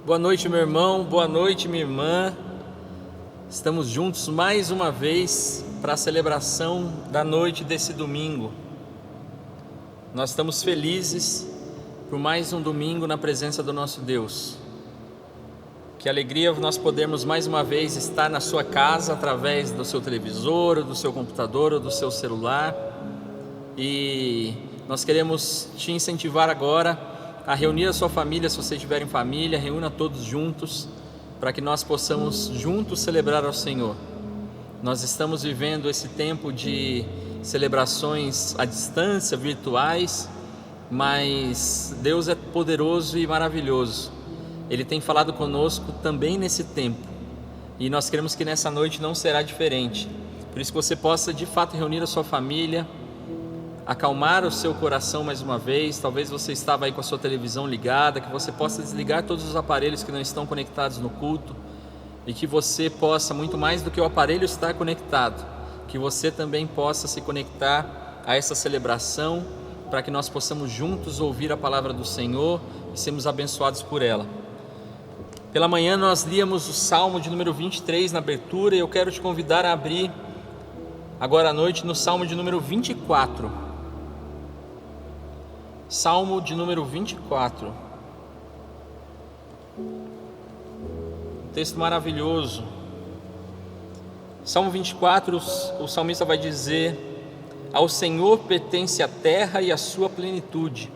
Boa noite, meu irmão, boa noite, minha irmã. Estamos juntos mais uma vez para a celebração da noite desse domingo. Nós estamos felizes por mais um domingo na presença do nosso Deus. Que alegria nós podermos mais uma vez estar na sua casa através do seu televisor, ou do seu computador, ou do seu celular. E nós queremos te incentivar agora a reunir a sua família. Se você estiver em família, reúna todos juntos, para que nós possamos juntos celebrar ao Senhor. Nós estamos vivendo esse tempo de celebrações à distância, virtuais, mas Deus é poderoso e maravilhoso. Ele tem falado conosco também nesse tempo, e nós queremos que nessa noite não será diferente. Por isso que você possa de fato reunir a sua família, acalmar o seu coração mais uma vez. Talvez você estava aí com a sua televisão ligada, que você possa desligar todos os aparelhos que não estão conectados no culto, e que você possa, muito mais do que o aparelho estar conectado, que você também possa se conectar a essa celebração, para que nós possamos juntos ouvir a palavra do Senhor e sermos abençoados por ela. Pela manhã nós líamos o Salmo de número 23 na abertura, e eu quero te convidar a abrir agora à noite no Salmo de número 24. Salmo de número 24, texto maravilhoso. Salmo 24, o salmista vai dizer: ao Senhor pertence a terra e a sua plenitude,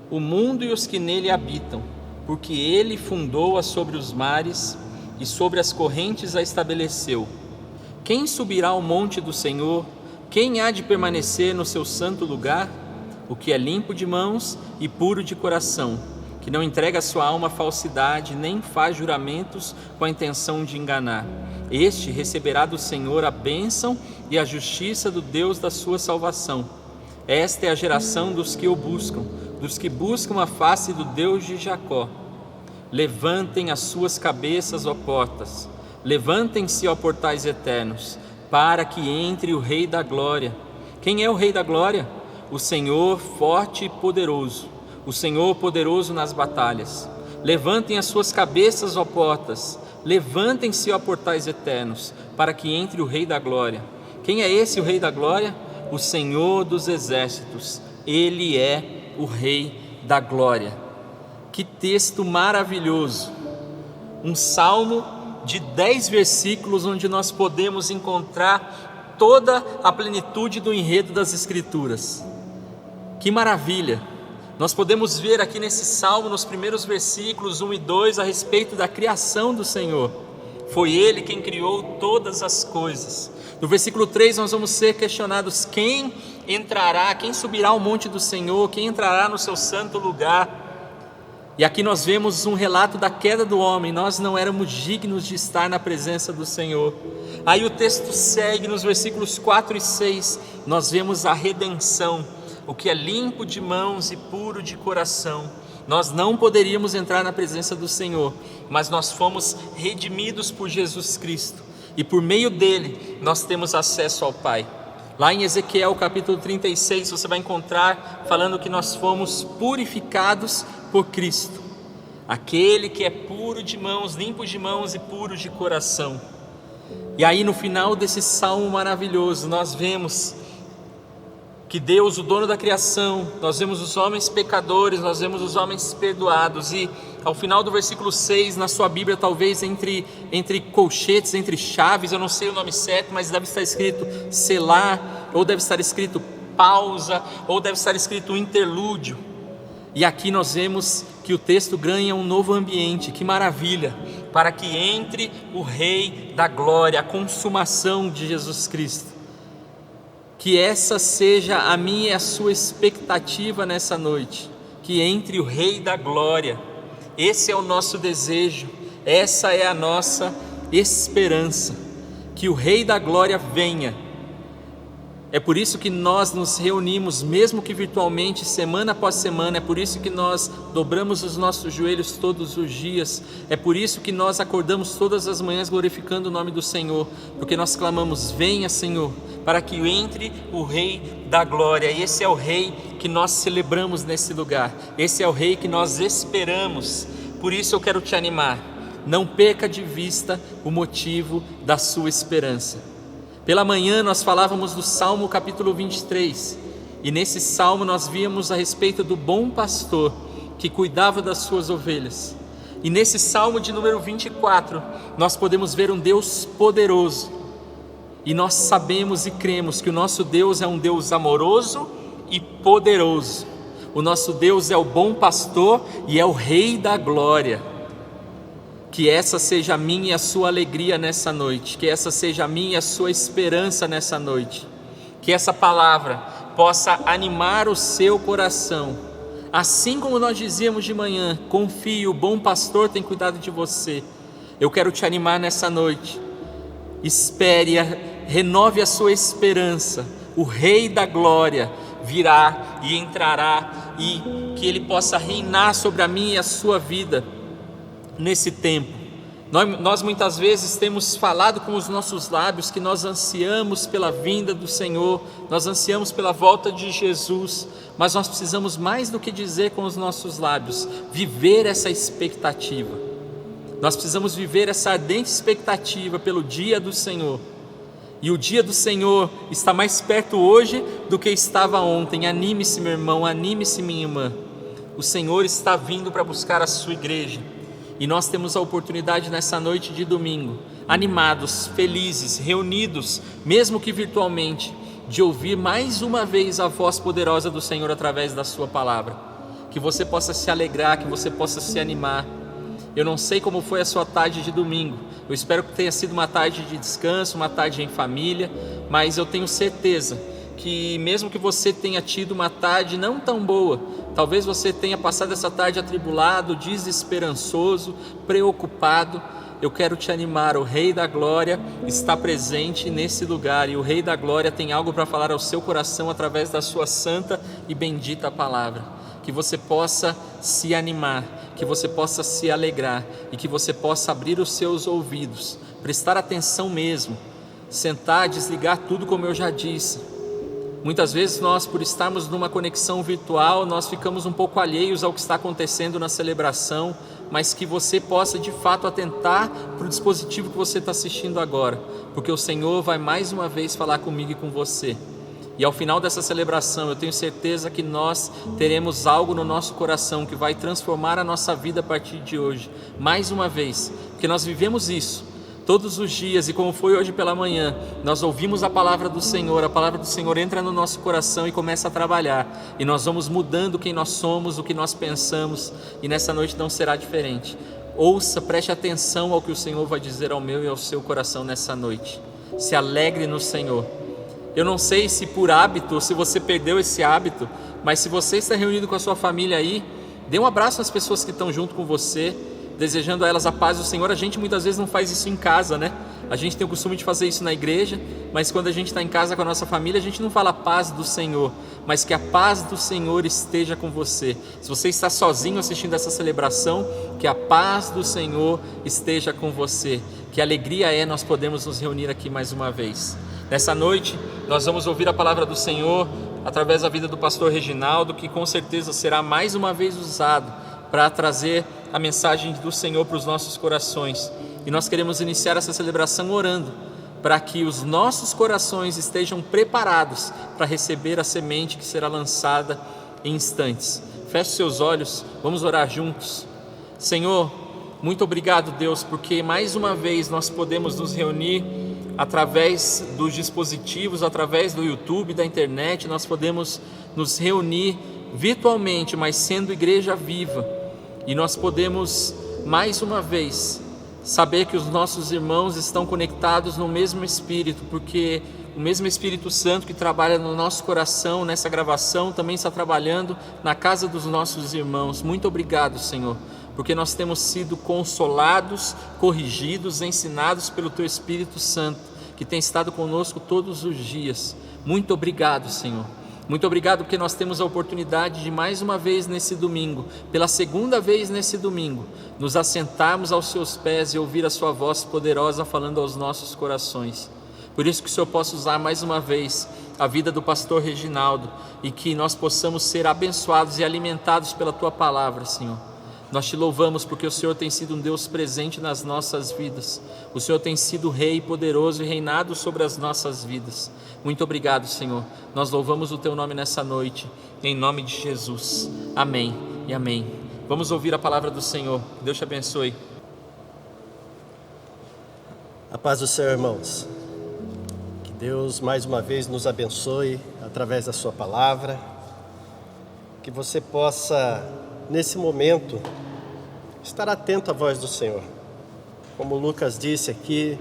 o mundo e os que nele habitam, porque Ele fundou-a sobre os mares e sobre as correntes a estabeleceu. Quem subirá ao monte do Senhor? Quem há de permanecer no seu santo lugar? O que é limpo de mãos e puro de coração, que não entrega a sua alma à falsidade, nem faz juramentos com a intenção de enganar. Este receberá do Senhor a bênção e a justiça do Deus da sua salvação. Esta é a geração dos que o buscam, dos que buscam a face do Deus de Jacó. Levantem as suas cabeças, ó portas, levantem-se, ó portais eternos, para que entre o Rei da Glória. Quem é o Rei da Glória? O Senhor forte e poderoso, o Senhor poderoso nas batalhas. Levantem as suas cabeças, ó portas, levantem-se, ó portais eternos, para que entre o Rei da Glória. Quem é esse o Rei da Glória? O Senhor dos exércitos, Ele é o Rei da Glória. Que texto maravilhoso! Um salmo de 10 versículos, onde nós podemos encontrar toda a plenitude do enredo das Escrituras. Que maravilha! Nós podemos ver aqui nesse salmo, nos primeiros versículos 1 e 2, a respeito da criação do Senhor. Foi Ele quem criou todas as coisas. No versículo 3 nós vamos ser questionados: quem entrará, quem subirá ao monte do Senhor, quem entrará no seu santo lugar? E aqui nós vemos um relato da queda do homem. Nós não éramos dignos de estar na presença do Senhor. Aí o texto segue nos versículos 4 e 6, nós vemos a redenção, o que é limpo de mãos e puro de coração. Nós não poderíamos entrar na presença do Senhor, mas nós fomos redimidos por Jesus Cristo, e por meio dele nós temos acesso ao Pai. Lá em Ezequiel capítulo 36 você vai encontrar falando que nós fomos purificados por Cristo, aquele que é puro de mãos, limpo de mãos e puro de coração. E aí no final desse salmo maravilhoso nós vemos que Deus, o dono da criação, nós vemos os homens pecadores, nós vemos os homens perdoados. E ao final do versículo 6, na sua Bíblia, talvez entre colchetes, entre chaves, eu não sei o nome certo, mas deve estar escrito Selá, ou deve estar escrito pausa, ou deve estar escrito interlúdio. E aqui nós vemos que o texto ganha um novo ambiente. Que maravilha! Para que entre o Rei da Glória, a consumação de Jesus Cristo. Que essa seja a minha e a sua expectativa nessa noite, que entre o Rei da Glória. Esse é o nosso desejo, essa é a nossa esperança, que o Rei da Glória venha. É por isso que nós nos reunimos, mesmo que virtualmente, semana após semana. É por isso que nós dobramos os nossos joelhos todos os dias. É por isso que nós acordamos todas as manhãs glorificando o nome do Senhor, porque nós clamamos: venha, Senhor, para que entre o Rei da Glória. E esse é o Rei que nós celebramos nesse lugar, esse é o Rei que nós esperamos Por isso eu quero te animar. Não perca de vista o motivo da sua esperança. Pela manhã nós falávamos do Salmo capítulo 23, e nesse salmo nós víamos a respeito do bom pastor que cuidava das suas ovelhas. E nesse salmo de número 24, nós podemos ver um Deus poderoso. E nós sabemos e cremos que o nosso Deus é um Deus amoroso e poderoso. O nosso Deus é o bom pastor e é o Rei da glória. Que essa seja a minha e a sua alegria nessa noite. Que essa seja a minha e a sua esperança nessa noite. Que essa palavra possa animar o seu coração. Assim como nós dizíamos de manhã, confie, o bom pastor tem cuidado de você. Eu quero te animar nessa noite. Espere, renove a sua esperança. O Rei da glória virá e entrará, e que Ele possa reinar sobre a minha e a sua vida nesse tempo. Nós muitas vezes temos falado com os nossos lábios que nós ansiamos pela vinda do Senhor, nós ansiamos pela volta de Jesus, mas nós precisamos mais do que dizer com os nossos lábios, viver essa expectativa. Nós precisamos viver essa ardente expectativa pelo dia do Senhor. E o dia do Senhor está mais perto hoje do que estava ontem. Anime-se, meu irmão, anime-se, minha irmã. O Senhor está vindo para buscar a sua igreja. E nós temos a oportunidade nessa noite de domingo, animados, felizes, reunidos, mesmo que virtualmente, de ouvir mais uma vez a voz poderosa do Senhor através da sua palavra. Que você possa se alegrar, que você possa se animar. Eu não sei como foi a sua tarde de domingo, eu espero que tenha sido uma tarde de descanso, uma tarde em família, mas eu tenho certeza que mesmo que você tenha tido uma tarde não tão boa, talvez você tenha passado essa tarde atribulado, desesperançoso, preocupado, eu quero te animar. O Rei da Glória está presente nesse lugar, e o Rei da Glória tem algo para falar ao seu coração através da sua santa e bendita palavra. Que você possa se animar, que você possa se alegrar e que você possa abrir os seus ouvidos, prestar atenção mesmo, sentar, desligar tudo como eu já disse. Muitas vezes nós, por estarmos numa conexão virtual, nós ficamos um pouco alheios ao que está acontecendo na celebração, mas que você possa de fato atentar para o dispositivo que você está assistindo agora, porque o Senhor vai mais uma vez falar comigo e com você. E ao final dessa celebração, eu tenho certeza que nós teremos algo no nosso coração que vai transformar a nossa vida a partir de hoje, mais uma vez, porque nós vivemos isso todos os dias, e como foi hoje pela manhã, nós ouvimos a palavra do Senhor, a palavra do Senhor entra no nosso coração e começa a trabalhar, e nós vamos mudando quem nós somos, o que nós pensamos, e nessa noite não será diferente. Ouça, preste atenção ao que o Senhor vai dizer ao meu e ao seu coração nessa noite. Se alegre no Senhor. Eu não sei se por hábito ou se você perdeu esse hábito, mas se você está reunido com a sua família aí, dê um abraço às pessoas que estão junto com você, desejando a elas a paz do Senhor. A gente muitas vezes não faz isso em casa, né? A gente tem o costume de fazer isso na igreja, mas quando a gente está em casa com a nossa família, a gente não fala a paz do Senhor, mas que a paz do Senhor esteja com você. Se você está sozinho assistindo essa celebração, que a paz do Senhor esteja com você. Que alegria é nós podemos nos reunir aqui mais uma vez. Nessa noite, nós vamos ouvir a palavra do Senhor através da vida do pastor Reginaldo, que com certeza será mais uma vez usado para trazer a mensagem do Senhor para os nossos corações. E nós queremos iniciar essa celebração orando, para que os nossos corações estejam preparados para receber a semente que será lançada em instantes. Feche seus olhos, vamos orar juntos. Senhor, muito obrigado, Deus, porque mais uma vez nós podemos nos reunir através dos dispositivos, através do YouTube, da internet, nós podemos nos reunir virtualmente, mas sendo igreja viva, e nós podemos mais uma vez saber que os nossos irmãos estão conectados no mesmo Espírito, porque o mesmo Espírito Santo que trabalha no nosso coração nessa gravação também está trabalhando na casa dos nossos irmãos. Muito obrigado, Senhor, porque nós temos sido consolados, corrigidos, ensinados pelo Teu Espírito Santo, que tem estado conosco todos os dias. Muito obrigado, Senhor. Muito obrigado porque nós temos a oportunidade de mais uma vez nesse domingo, pela segunda vez nesse domingo, nos assentarmos aos Seus pés e ouvir a Sua voz poderosa falando aos nossos corações. Por isso que o Senhor possa usar mais uma vez a vida do pastor Reginaldo e que nós possamos ser abençoados e alimentados pela Tua palavra, Senhor. Nós te louvamos porque o Senhor tem sido um Deus presente nas nossas vidas. O Senhor tem sido Rei poderoso e reinado sobre as nossas vidas. Muito obrigado, Senhor. Nós louvamos o Teu nome nessa noite, em nome de Jesus. Amém e amém. Vamos ouvir a palavra do Senhor. Deus te abençoe. A paz do Senhor, irmãos. Que Deus mais uma vez nos abençoe através da sua palavra. Que você possa, nesse momento, estar atento à voz do Senhor. Como o Lucas disse aqui,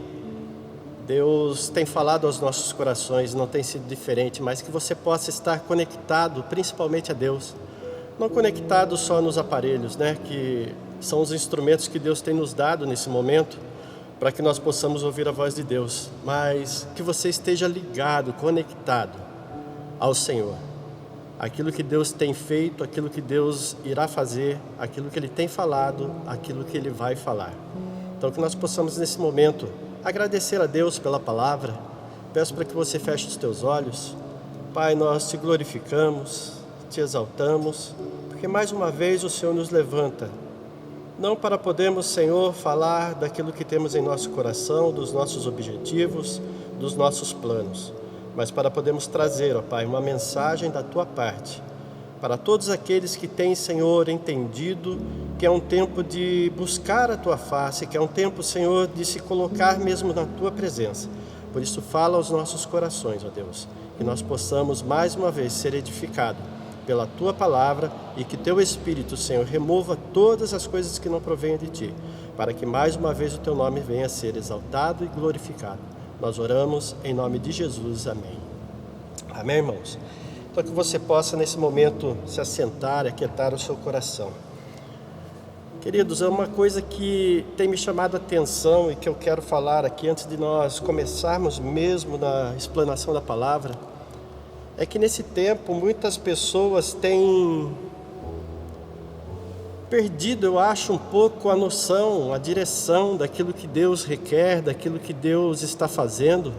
Deus tem falado aos nossos corações, não tem sido diferente, mas que você possa estar conectado principalmente a Deus. Não conectado só nos aparelhos, que são os instrumentos que Deus tem nos dado nesse momento, para que nós possamos ouvir a voz de Deus, mas que você esteja ligado, conectado ao Senhor. Aquilo que Deus tem feito, aquilo que Deus irá fazer, aquilo que Ele tem falado, aquilo que Ele vai falar. Então que nós possamos nesse momento agradecer a Deus pela palavra. Peço para que você feche os teus olhos. Pai, nós te glorificamos, te exaltamos, porque mais uma vez o Senhor nos levanta, não para podermos, Senhor, falar daquilo que temos em nosso coração, dos nossos objetivos, dos nossos planos, mas para podermos trazer, ó Pai, uma mensagem da Tua parte, para todos aqueles que têm, Senhor, entendido que é um tempo de buscar a Tua face, que é um tempo, Senhor, de se colocar mesmo na Tua presença. Por isso, fala aos nossos corações, ó Deus, que nós possamos mais uma vez ser edificados pela Tua palavra e que Teu Espírito, Senhor, remova todas as coisas que não provêm de Ti, para que mais uma vez o Teu nome venha a ser exaltado e glorificado. Nós oramos em nome de Jesus. Amém. Amém, irmãos? Então que você possa nesse momento se assentar e aquietar o seu coração. Queridos, é uma coisa que tem me chamado a atenção e que eu quero falar aqui antes de nós começarmos mesmo na explanação da palavra, é que nesse tempo muitas pessoas têm perdido, eu acho, um pouco a noção, a direção daquilo que Deus requer, daquilo que Deus está fazendo,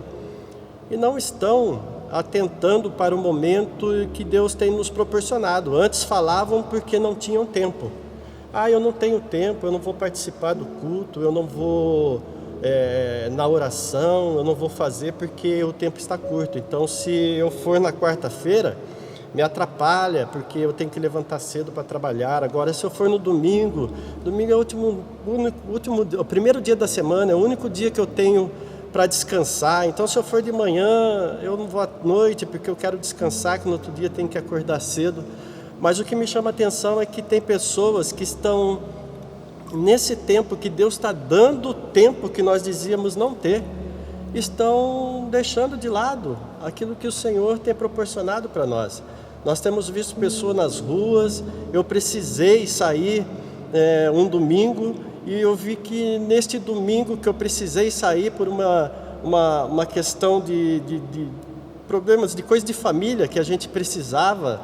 e não estão atentando para o momento que Deus tem nos proporcionado. Antes falavam porque não tinham tempo. Eu não tenho tempo, eu não vou participar do culto, eu não vou na oração, eu não vou fazer porque o tempo está curto. Então, se eu for na quarta-feira, me atrapalha, porque eu tenho que levantar cedo para trabalhar. Agora, se eu for no domingo é o primeiro dia da semana, é o único dia que eu tenho para descansar. Então, se eu for de manhã, eu não vou à noite, porque eu quero descansar, que no outro dia tenho que acordar cedo. Mas o que me chama a atenção é que tem pessoas que estão, nesse tempo que Deus está dando o tempo que nós dizíamos não ter, estão deixando de lado aquilo que o Senhor tem proporcionado para nós. Nós temos visto pessoas nas ruas. Eu precisei sair um domingo, e eu vi que neste domingo que eu precisei sair por uma questão de problemas, de coisa de família que a gente precisava,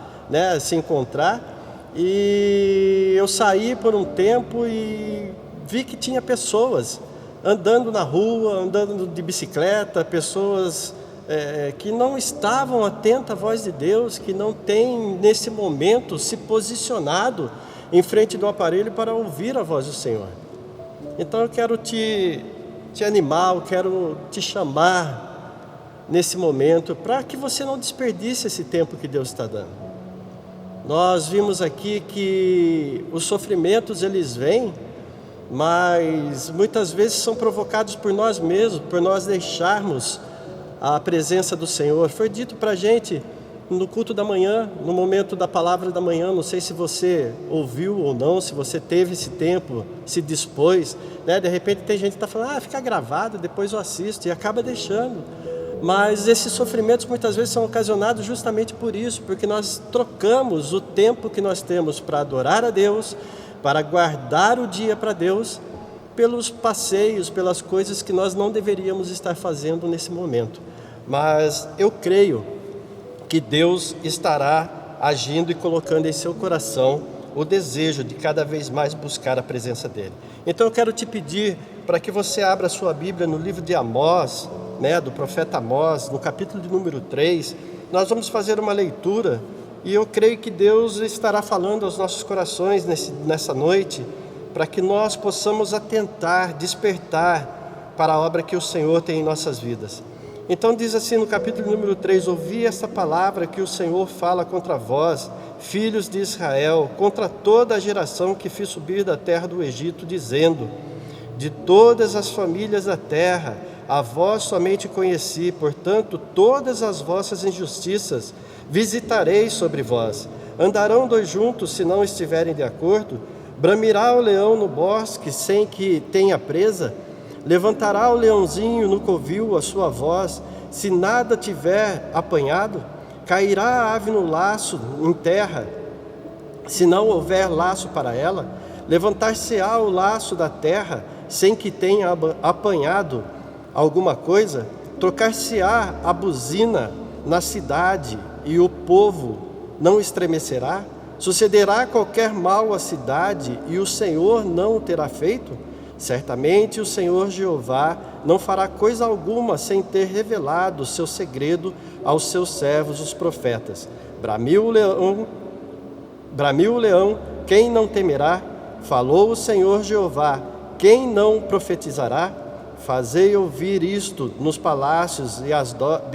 se encontrar, e eu saí por um tempo e vi que tinha pessoas andando na rua, andando de bicicleta, pessoas que não estavam atentas à voz de Deus, que não têm nesse momento se posicionado em frente do aparelho para ouvir a voz do Senhor. Então eu quero te animar, eu quero te chamar nesse momento para que você não desperdice esse tempo que Deus está dando. Nós vimos aqui que os sofrimentos eles vêm, mas muitas vezes são provocados por nós mesmos, por nós deixarmos a presença do Senhor. Foi dito para a gente no culto da manhã, no momento da palavra da manhã, não sei se você ouviu ou não, se você teve esse tempo, se dispôs, de repente tem gente que está falando, fica gravado, depois eu assisto, e acaba deixando. Mas esses sofrimentos muitas vezes são ocasionados justamente por isso, porque nós trocamos o tempo que nós temos para adorar a Deus, para guardar o dia para Deus, pelos passeios, pelas coisas que nós não deveríamos estar fazendo nesse momento. Mas eu creio que Deus estará agindo e colocando em seu coração o desejo de cada vez mais buscar a presença dEle. Então eu quero te pedir para que você abra a sua Bíblia no livro de Amós, do profeta Amós, no capítulo de número 3. Nós vamos fazer uma leitura E eu creio que Deus estará falando aos nossos corações nessa noite, para que nós possamos atentar, despertar para a obra que o Senhor tem em nossas vidas. Então diz assim no capítulo número 3, ouvi esta palavra que o Senhor fala contra vós, filhos de Israel, contra toda a geração que fiz subir da terra do Egito, dizendo, de todas as famílias da terra, a vós somente conheci, portanto, todas as vossas injustiças visitarei sobre vós. Andarão dois juntos se não estiverem de acordo? Bramirá o leão no bosque sem que tenha presa? Levantará o leãozinho no covil a sua voz, se nada tiver apanhado? Cairá a ave no laço em terra, se não houver laço para ela? Levantar-se-á o laço da terra, sem que tenha apanhado alguma coisa? Trocar-se-á a buzina na cidade, e o povo não estremecerá? Sucederá qualquer mal à cidade, e o Senhor não o terá feito? Certamente o Senhor Jeová não fará coisa alguma sem ter revelado o seu segredo aos seus servos, os profetas. Bramiu o leão, quem não temerá? Falou o Senhor Jeová, quem não profetizará? Fazei ouvir isto nos palácios de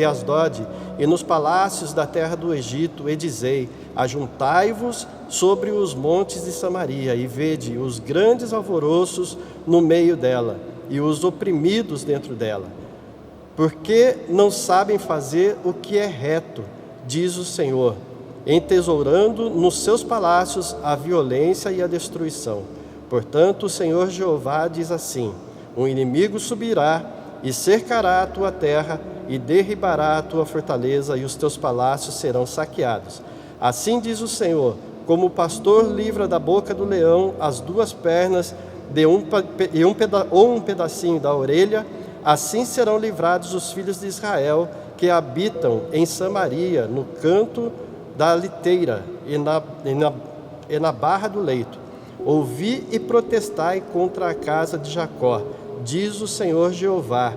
Asdod e nos palácios da terra do Egito, e dizei, ajuntai-vos sobre os montes de Samaria, e vede os grandes alvoroços no meio dela, e os oprimidos dentro dela. Porque não sabem fazer o que é reto, diz o Senhor, entesourando nos seus palácios a violência e a destruição. Portanto, o Senhor Jeová diz assim, um inimigo subirá e cercará a tua terra e derribará a tua fortaleza e os teus palácios serão saqueados. Assim diz o Senhor, como o pastor livra da boca do leão as duas pernas ou um pedacinho da orelha, assim serão livrados os filhos de Israel que habitam em Samaria, no canto da liteira e na barra do leito. Ouvi e protestai contra a casa de Jacó, diz o Senhor Jeová,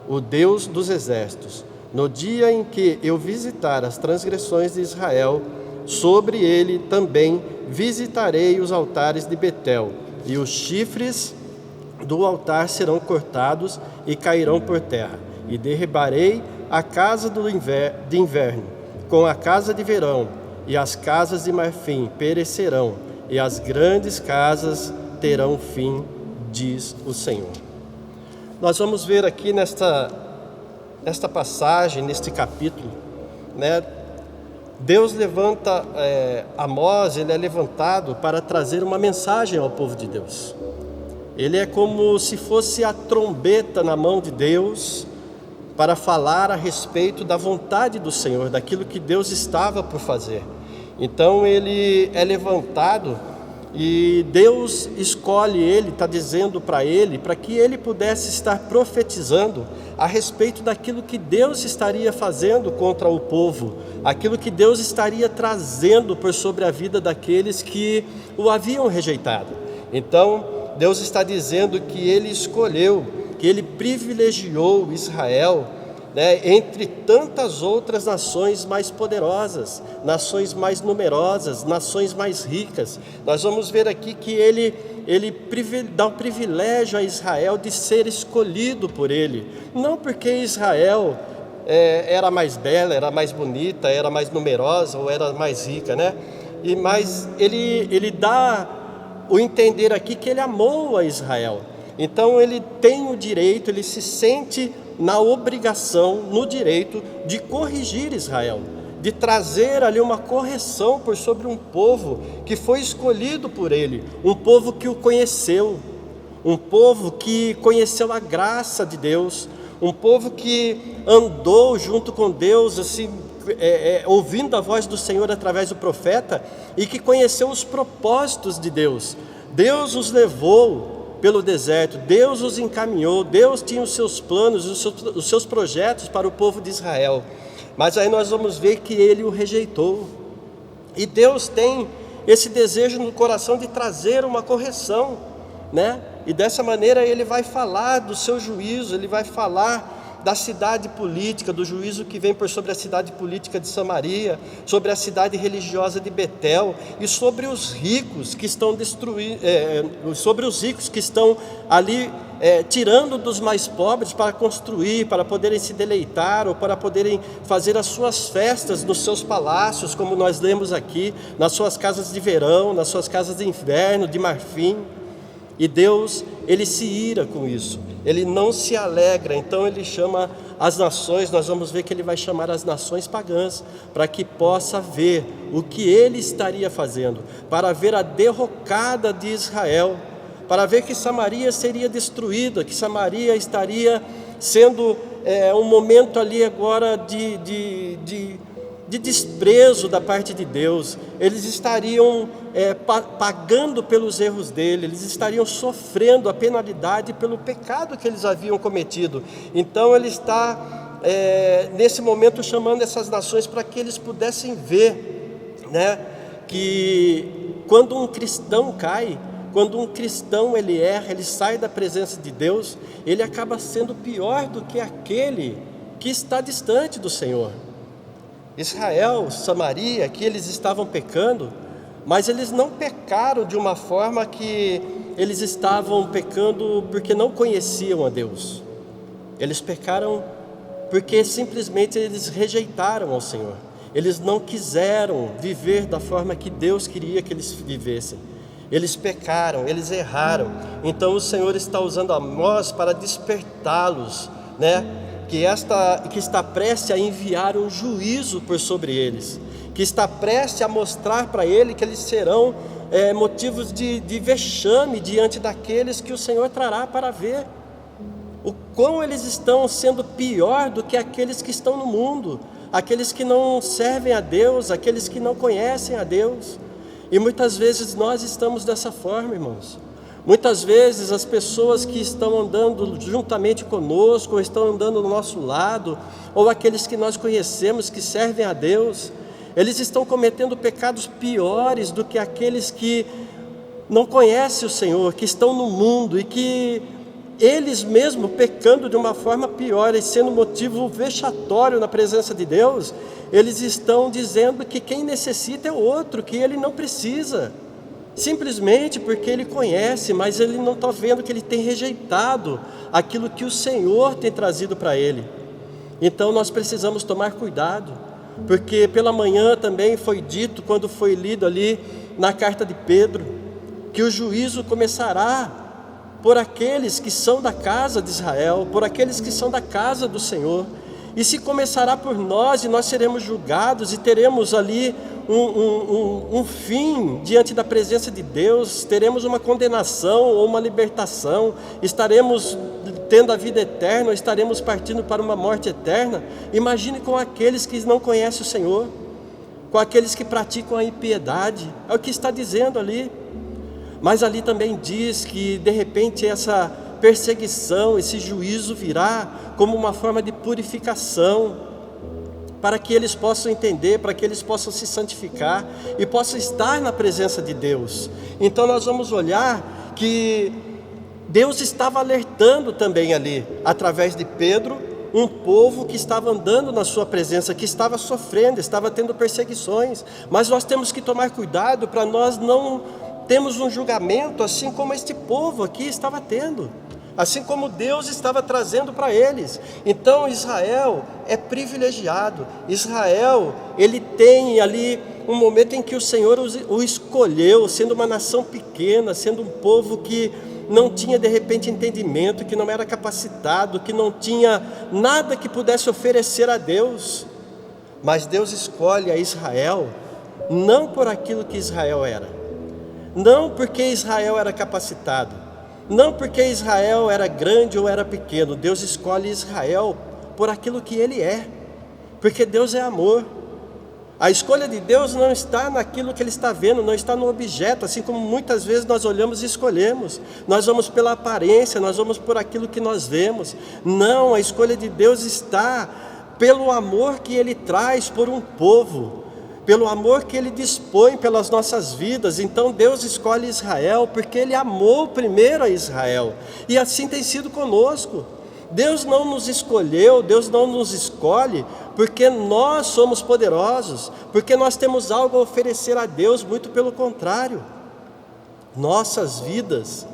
o Deus dos exércitos. No dia em que eu visitar as transgressões de Israel, sobre ele também visitarei os altares de Betel, e os chifres do altar serão cortados e cairão por terra, e derribarei a casa de inverno, com a casa de verão, e as casas de marfim perecerão, e as grandes casas terão fim, diz o Senhor. Nós vamos ver aqui nesta passagem, neste capítulo, né? Deus levanta Amós, ele é levantado para trazer uma mensagem ao povo de Deus. Ele é como se fosse a trombeta na mão de Deus para falar a respeito da vontade do Senhor, daquilo que Deus estava por fazer. Então ele é levantado e Deus escolhe ele, está dizendo para ele, para que ele pudesse estar profetizando a respeito daquilo que Deus estaria fazendo contra o povo, aquilo que Deus estaria trazendo por sobre a vida daqueles que o haviam rejeitado. Então, Deus está dizendo que ele escolheu, que ele privilegiou Israel, né, entre tantas outras nações mais poderosas, nações mais numerosas, nações mais ricas. Nós vamos ver aqui que ele dá o privilégio a Israel de ser escolhido por ele, não porque Israel era mais bela, era mais bonita, era mais numerosa ou era mais rica, né? Mas ele dá o entender aqui que ele amou a Israel. Então ele tem o direito, ele se sente na obrigação, no direito de corrigir Israel, de trazer ali uma correção por sobre um povo que foi escolhido por ele, um povo que o conheceu, um povo que conheceu a graça de Deus, um povo que andou junto com Deus, assim, ouvindo a voz do Senhor através do profeta, e que conheceu os propósitos de Deus. Deus os levou pelo deserto, Deus os encaminhou, Deus tinha os seus planos, os seus projetos para o povo de Israel, mas aí nós vamos ver que ele o rejeitou, e Deus tem esse desejo no coração de trazer uma correção, né? E dessa maneira ele vai falar do seu juízo, ele vai falar da cidade política, do juízo que vem por sobre a cidade política de Samaria, sobre a cidade religiosa de Betel e sobre os ricos que estão sobre os ricos que estão ali tirando dos mais pobres para construir, para poderem se deleitar ou para poderem fazer as suas festas nos seus palácios, como nós lemos aqui, nas suas casas de verão, nas suas casas de inverno, de marfim. E Deus, Ele se ira com isso, Ele não se alegra, então Ele chama as nações, nós vamos ver que Ele vai chamar as nações pagãs, para que possa ver o que Ele estaria fazendo, para ver a derrocada de Israel, para ver que Samaria seria destruída, que Samaria estaria sendo um momento ali agora de desprezo da parte de Deus. Eles estariam pagando pelos erros dele, eles estariam sofrendo a penalidade pelo pecado que eles haviam cometido. Então ele está nesse momento chamando essas nações para que eles pudessem ver, né, que quando um cristão cai, quando um cristão ele erra, ele sai da presença de Deus, ele acaba sendo pior do que aquele que está distante do Senhor. Israel, Samaria, que eles estavam pecando, mas eles não pecaram de uma forma que eles estavam pecando porque não conheciam a Deus. Eles pecaram porque simplesmente eles rejeitaram ao Senhor. Eles não quiseram viver da forma que Deus queria que eles vivessem. Eles pecaram, eles erraram. Então o Senhor está usando a nós para despertá-los, né? Que está prestes a enviar um juízo por sobre eles, que está prestes a mostrar para ele que eles serão motivos de vexame diante daqueles que o Senhor trará para ver o quão eles estão sendo pior do que aqueles que estão no mundo, aqueles que não servem a Deus, aqueles que não conhecem a Deus. E muitas vezes nós estamos dessa forma, irmãos. Muitas vezes as pessoas que estão andando juntamente conosco, ou estão andando do nosso lado, ou aqueles que nós conhecemos que servem a Deus, eles estão cometendo pecados piores do que aqueles que não conhecem o Senhor, que estão no mundo e que eles mesmos pecando de uma forma pior e sendo motivo vexatório na presença de Deus, eles estão dizendo que quem necessita é o outro, que ele não precisa. Simplesmente porque ele conhece, mas ele não está vendo que ele tem rejeitado aquilo que o Senhor tem trazido para ele. Então nós precisamos tomar cuidado, porque pela manhã também foi dito, quando foi lido ali na carta de Pedro, que o juízo começará por aqueles que são da casa de Israel, por aqueles que são da casa do Senhor. E se começará por nós, e nós seremos julgados, e teremos ali um fim diante da presença de Deus, teremos uma condenação ou uma libertação, estaremos tendo a vida eterna, ou estaremos partindo para uma morte eterna. Imagine com aqueles que não conhecem o Senhor, com aqueles que praticam a impiedade, é o que está dizendo ali. Mas ali também diz que de repente essa perseguição, esse juízo virá como uma forma de purificação, para que eles possam entender, para que eles possam se santificar e possam estar na presença de Deus. Então nós vamos olhar que Deus estava alertando também ali, através de Pedro, um povo que estava andando na sua presença, que estava sofrendo, estava tendo perseguições. Mas nós temos que tomar cuidado para nós não termos um julgamento assim como este povo aqui estava tendo, assim como Deus estava trazendo para eles. Então Israel é privilegiado. Israel, ele tem ali um momento em que o Senhor o escolheu, sendo uma nação pequena, sendo um povo que não tinha de repente entendimento, que não era capacitado, que não tinha nada que pudesse oferecer a Deus. Mas Deus escolhe a Israel não por aquilo que Israel era, não porque Israel era capacitado, não porque Israel era grande ou era pequeno. Deus escolhe Israel por aquilo que ele é, porque Deus é amor. A escolha de Deus não está naquilo que ele está vendo, não está no objeto, assim como muitas vezes nós olhamos e escolhemos. Nós vamos pela aparência, nós vamos por aquilo que nós vemos. Não, a escolha de Deus está pelo amor que ele traz por um povo, pelo amor que ele dispõe pelas nossas vidas. Então Deus escolhe Israel porque ele amou primeiro a Israel, e assim tem sido conosco. Deus não nos escolheu, Deus não nos escolhe porque nós somos poderosos, porque nós temos algo a oferecer a Deus, muito pelo contrário. Nossas vidas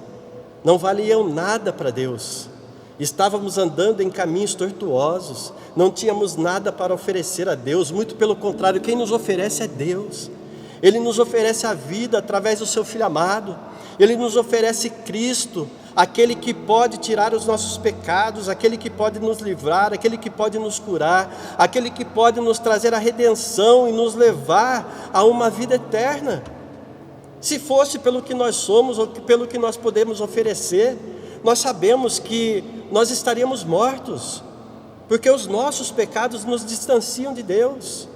não valiam nada para Deus. Estávamos andando em caminhos tortuosos, não tínhamos nada para oferecer a Deus, muito pelo contrário, quem nos oferece é Deus. Ele nos oferece a vida através do seu Filho amado, Ele nos oferece Cristo, aquele que pode tirar os nossos pecados, aquele que pode nos livrar, aquele que pode nos curar, aquele que pode nos trazer a redenção e nos levar a uma vida eterna. Se fosse pelo que nós somos ou pelo que nós podemos oferecer, nós sabemos que nós estaríamos mortos, porque os nossos pecados nos distanciam de Deus.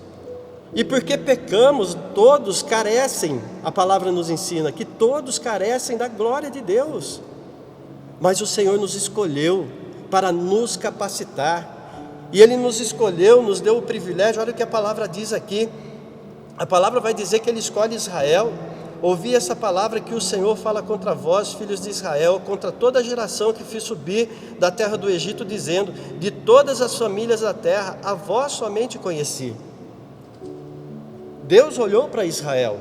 E porque pecamos, todos carecem, a palavra nos ensina, que todos carecem da glória de Deus. Mas o Senhor nos escolheu para nos capacitar, e Ele nos escolheu, nos deu o privilégio. Olha o que a palavra diz aqui, a palavra vai dizer que Ele escolhe Israel. Ouvi essa palavra que o Senhor fala contra vós, filhos de Israel, contra toda a geração que fiz subir da terra do Egito, dizendo: de todas as famílias da terra, a vós somente conheci. Deus olhou para Israel,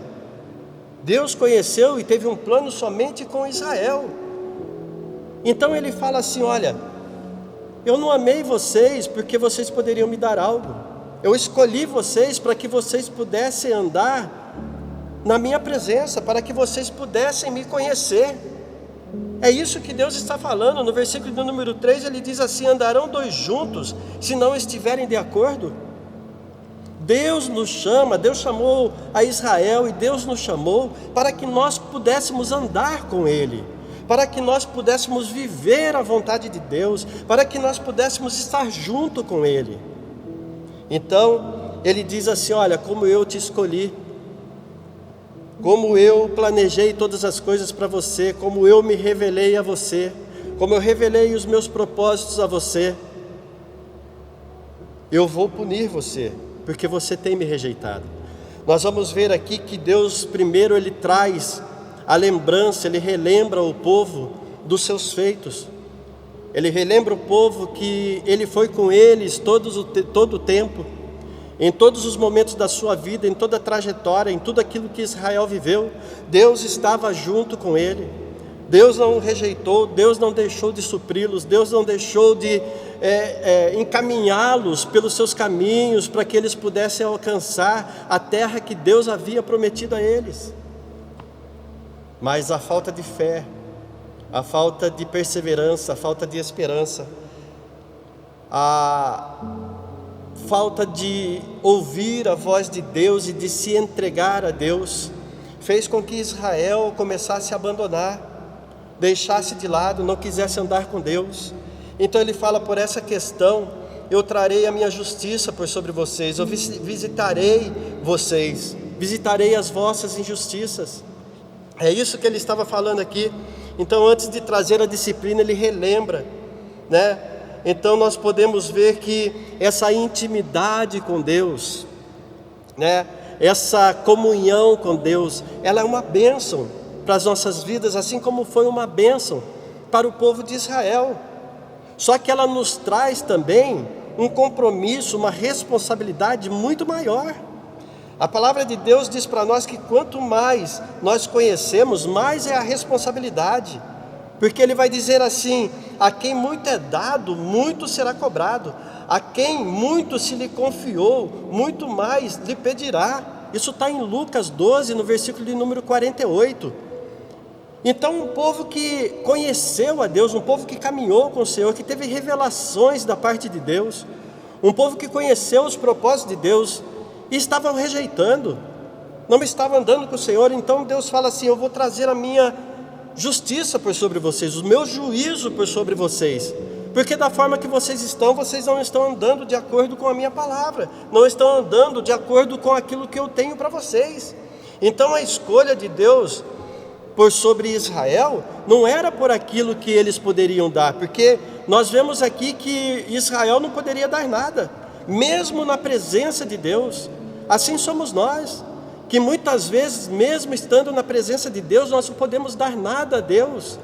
Deus conheceu e teve um plano somente com Israel. Então Ele fala assim: olha, eu não amei vocês porque vocês poderiam me dar algo, eu escolhi vocês para que vocês pudessem andar na minha presença, para que vocês pudessem me conhecer. É isso que Deus está falando. No versículo do número 3 Ele diz assim: andarão dois juntos se não estiverem de acordo? Deus nos chama, Deus chamou a Israel e Deus nos chamou para que nós pudéssemos andar com Ele, para que nós pudéssemos viver a vontade de Deus, para que nós pudéssemos estar junto com Ele. Então Ele diz assim: olha, como eu te escolhi, como eu planejei todas as coisas para você, como eu me revelei a você, como eu revelei os meus propósitos a você, eu vou punir você, porque você tem me rejeitado. Nós vamos ver aqui que Deus primeiro Ele traz a lembrança, Ele relembra o povo dos seus feitos. Ele relembra o povo que Ele foi com eles todo o tempo, em todos os momentos da sua vida, em toda a trajetória, em tudo aquilo que Israel viveu. Deus estava junto com ele. Deus não o rejeitou, Deus não deixou de supri-los, Deus não deixou de encaminhá-los pelos seus caminhos para que eles pudessem alcançar a terra que Deus havia prometido a eles. Mas a falta de fé, a falta de perseverança, a falta de esperança, a falta de ouvir a voz de Deus e de se entregar a Deus, fez com que Israel começasse a abandonar, deixasse de lado, não quisesse andar com Deus. Então Ele fala: por essa questão eu trarei a minha justiça por sobre vocês, eu visitarei vocês, visitarei as vossas injustiças. É isso que Ele estava falando aqui. Então, antes de trazer a disciplina, Ele relembra, né? Então nós podemos ver que essa intimidade com Deus, né, essa comunhão com Deus, ela é uma bênção para as nossas vidas, assim como foi uma bênção para o povo de Israel. Só que ela nos traz também um compromisso, uma responsabilidade muito maior. A palavra de Deus diz para nós que quanto mais nós conhecemos, mais é a responsabilidade. Porque Ele vai dizer assim: a quem muito é dado, muito será cobrado. A quem muito se lhe confiou, muito mais lhe pedirá. Isso está em Lucas 12, no versículo de número 48. Então um povo que conheceu a Deus, um povo que caminhou com o Senhor, que teve revelações da parte de Deus, um povo que conheceu os propósitos de Deus, e estavam rejeitando, não estavam andando com o Senhor. Então Deus fala assim: eu vou trazer a minha justiça por sobre vocês, o meu juízo por sobre vocês, porque da forma que vocês não estão andando de acordo com a minha palavra, não estão andando de acordo com aquilo que eu tenho para vocês. Então a escolha de Deus por sobre Israel não era por aquilo que eles poderiam dar, porque nós vemos aqui que Israel não poderia dar nada, mesmo na presença de Deus. Assim somos nós, que muitas vezes, mesmo estando na presença de Deus, nós não podemos dar nada a Deus,